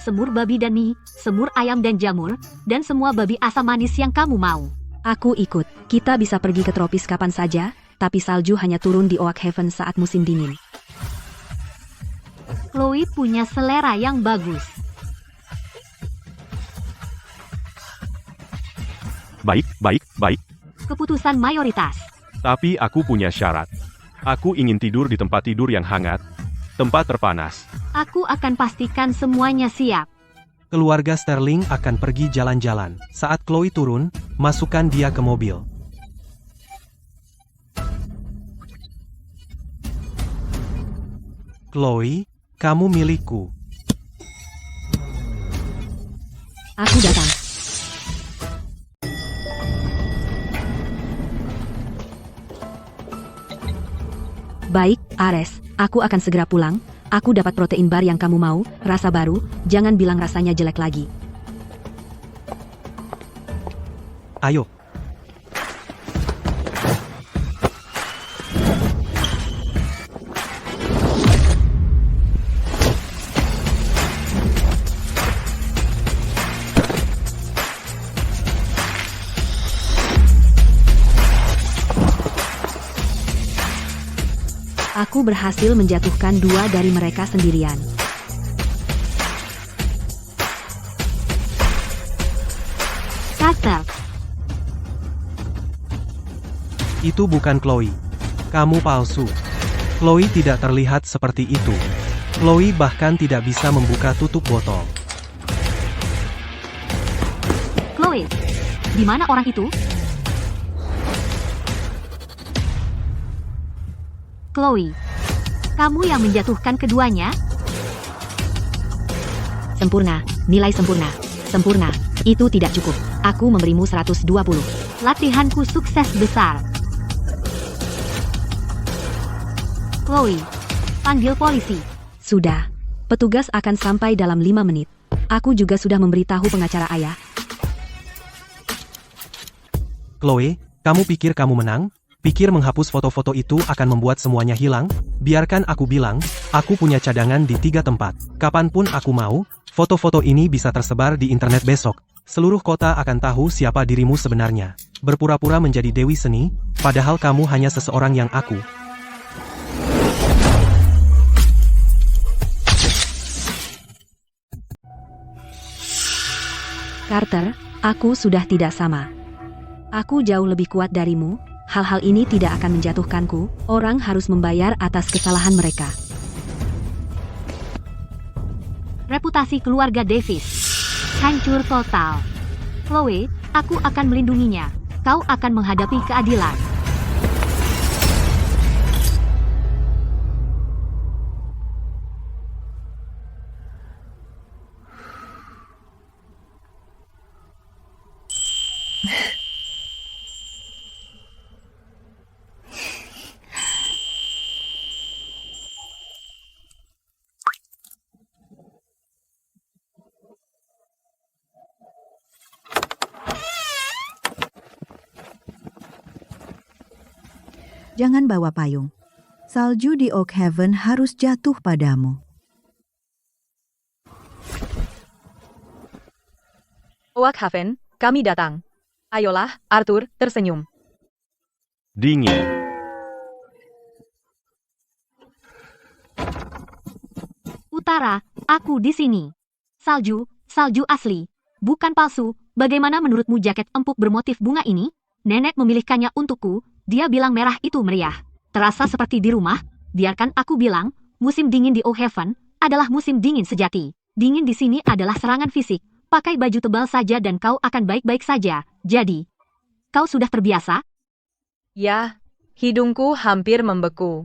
Semur babi dan mie, semur ayam dan jamur, dan semua babi asam manis yang kamu mau. Aku ikut. Kita bisa pergi ke tropis kapan saja, tapi salju hanya turun di Oak Haven saat musim dingin. Chloe punya selera yang bagus. Baik. Keputusan mayoritas. Tapi aku punya syarat. Aku ingin tidur di tempat tidur yang hangat, tempat terpanas. Aku akan pastikan semuanya siap. Keluarga Sterling akan pergi jalan-jalan. Saat Chloe turun, masukkan dia ke mobil. Chloe, kamu milikku. Aku datang. Baik, Ares, aku akan segera pulang. Aku dapat protein bar yang kamu mau, rasa baru, jangan bilang rasanya jelek lagi. Ayo. Aku berhasil menjatuhkan 2 dari mereka sendirian. Carter. Itu bukan Chloe. Kamu palsu. Chloe tidak terlihat seperti itu. Chloe bahkan tidak bisa membuka tutup botol. Chloe, di mana orang itu? Chloe, kamu yang menjatuhkan keduanya? Sempurna, nilai sempurna. Sempurna, itu tidak cukup. Aku memberimu 120. Latihanku sukses besar. Chloe, panggil polisi. Sudah. Petugas akan sampai dalam 5 menit. Aku juga sudah memberitahu pengacara ayah. Chloe, kamu pikir kamu menang? Pikir menghapus foto-foto itu akan membuat semuanya hilang? Biarkan aku bilang, aku punya cadangan di 3 tempat. Kapanpun aku mau, foto-foto ini bisa tersebar di internet besok. Seluruh kota akan tahu siapa dirimu sebenarnya. Berpura-pura menjadi Dewi Seni, padahal kamu hanya seseorang yang aku. Carter, aku sudah tidak sama. Aku jauh lebih kuat darimu, Hal-hal ini tidak akan menjatuhkanku, orang harus membayar atas kesalahan mereka. Reputasi keluarga Davis hancur total. Chloe, aku akan melindunginya. Kau akan menghadapi keadilan. Jangan bawa payung. Salju di Oak Haven harus jatuh padamu. Oak Haven, kami datang. Ayolah, Arthur, tersenyum. Dingin. Utara, aku di sini. Salju, salju asli. Bukan palsu. Bagaimana menurutmu jaket empuk bermotif bunga ini? Nenek memilihkannya untukku. Dia bilang merah itu meriah. Terasa seperti di rumah. Biarkan aku bilang, musim dingin di Oak Haven adalah musim dingin sejati. Dingin di sini adalah serangan fisik. Pakai baju tebal saja dan kau akan baik-baik saja. Jadi, kau sudah terbiasa? Ya, hidungku hampir membeku.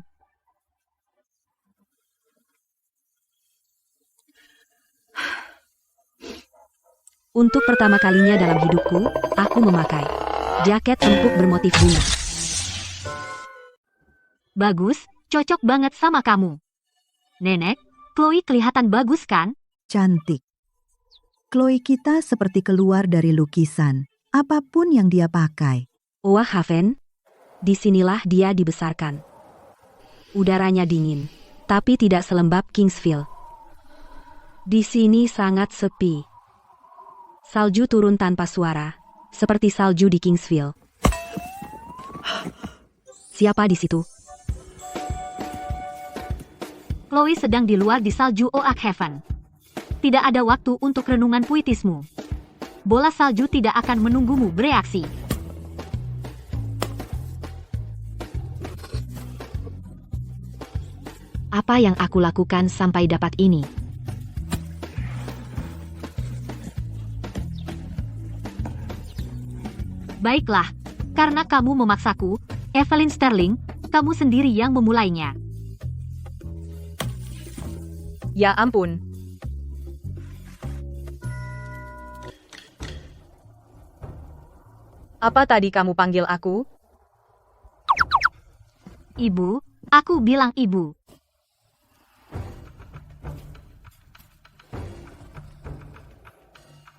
Untuk pertama kalinya dalam hidupku, aku memakai jaket empuk bermotif bunga. Bagus, cocok banget sama kamu. Nenek, Chloe kelihatan bagus kan? Cantik. Chloe kita seperti keluar dari lukisan. Apapun yang dia pakai. Oak Haven, disinilah dia dibesarkan. Udaranya dingin, tapi tidak selembab Kingsville. Di sini sangat sepi. Salju turun tanpa suara, seperti salju di Kingsville. Siapa di situ? Chloe sedang di luar di salju Oak Haven. Tidak ada waktu untuk renungan puitismu. Bola salju tidak akan menunggumu bereaksi. Apa yang aku lakukan sampai dapat ini? Baiklah, karena kamu memaksaku, Evelyn Sterling, kamu sendiri yang memulainya. Ya ampun. Apa tadi kamu panggil aku? Ibu, aku bilang ibu.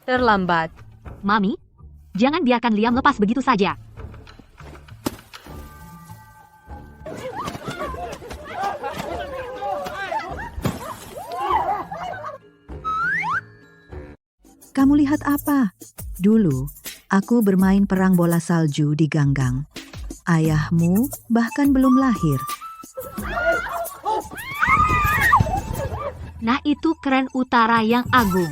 Terlambat. Mami, jangan biarkan Liam lepas begitu saja. Kamu lihat apa? Dulu, aku bermain perang bola salju di ganggang. Ayahmu bahkan belum lahir. Nah itu keren utara yang agung.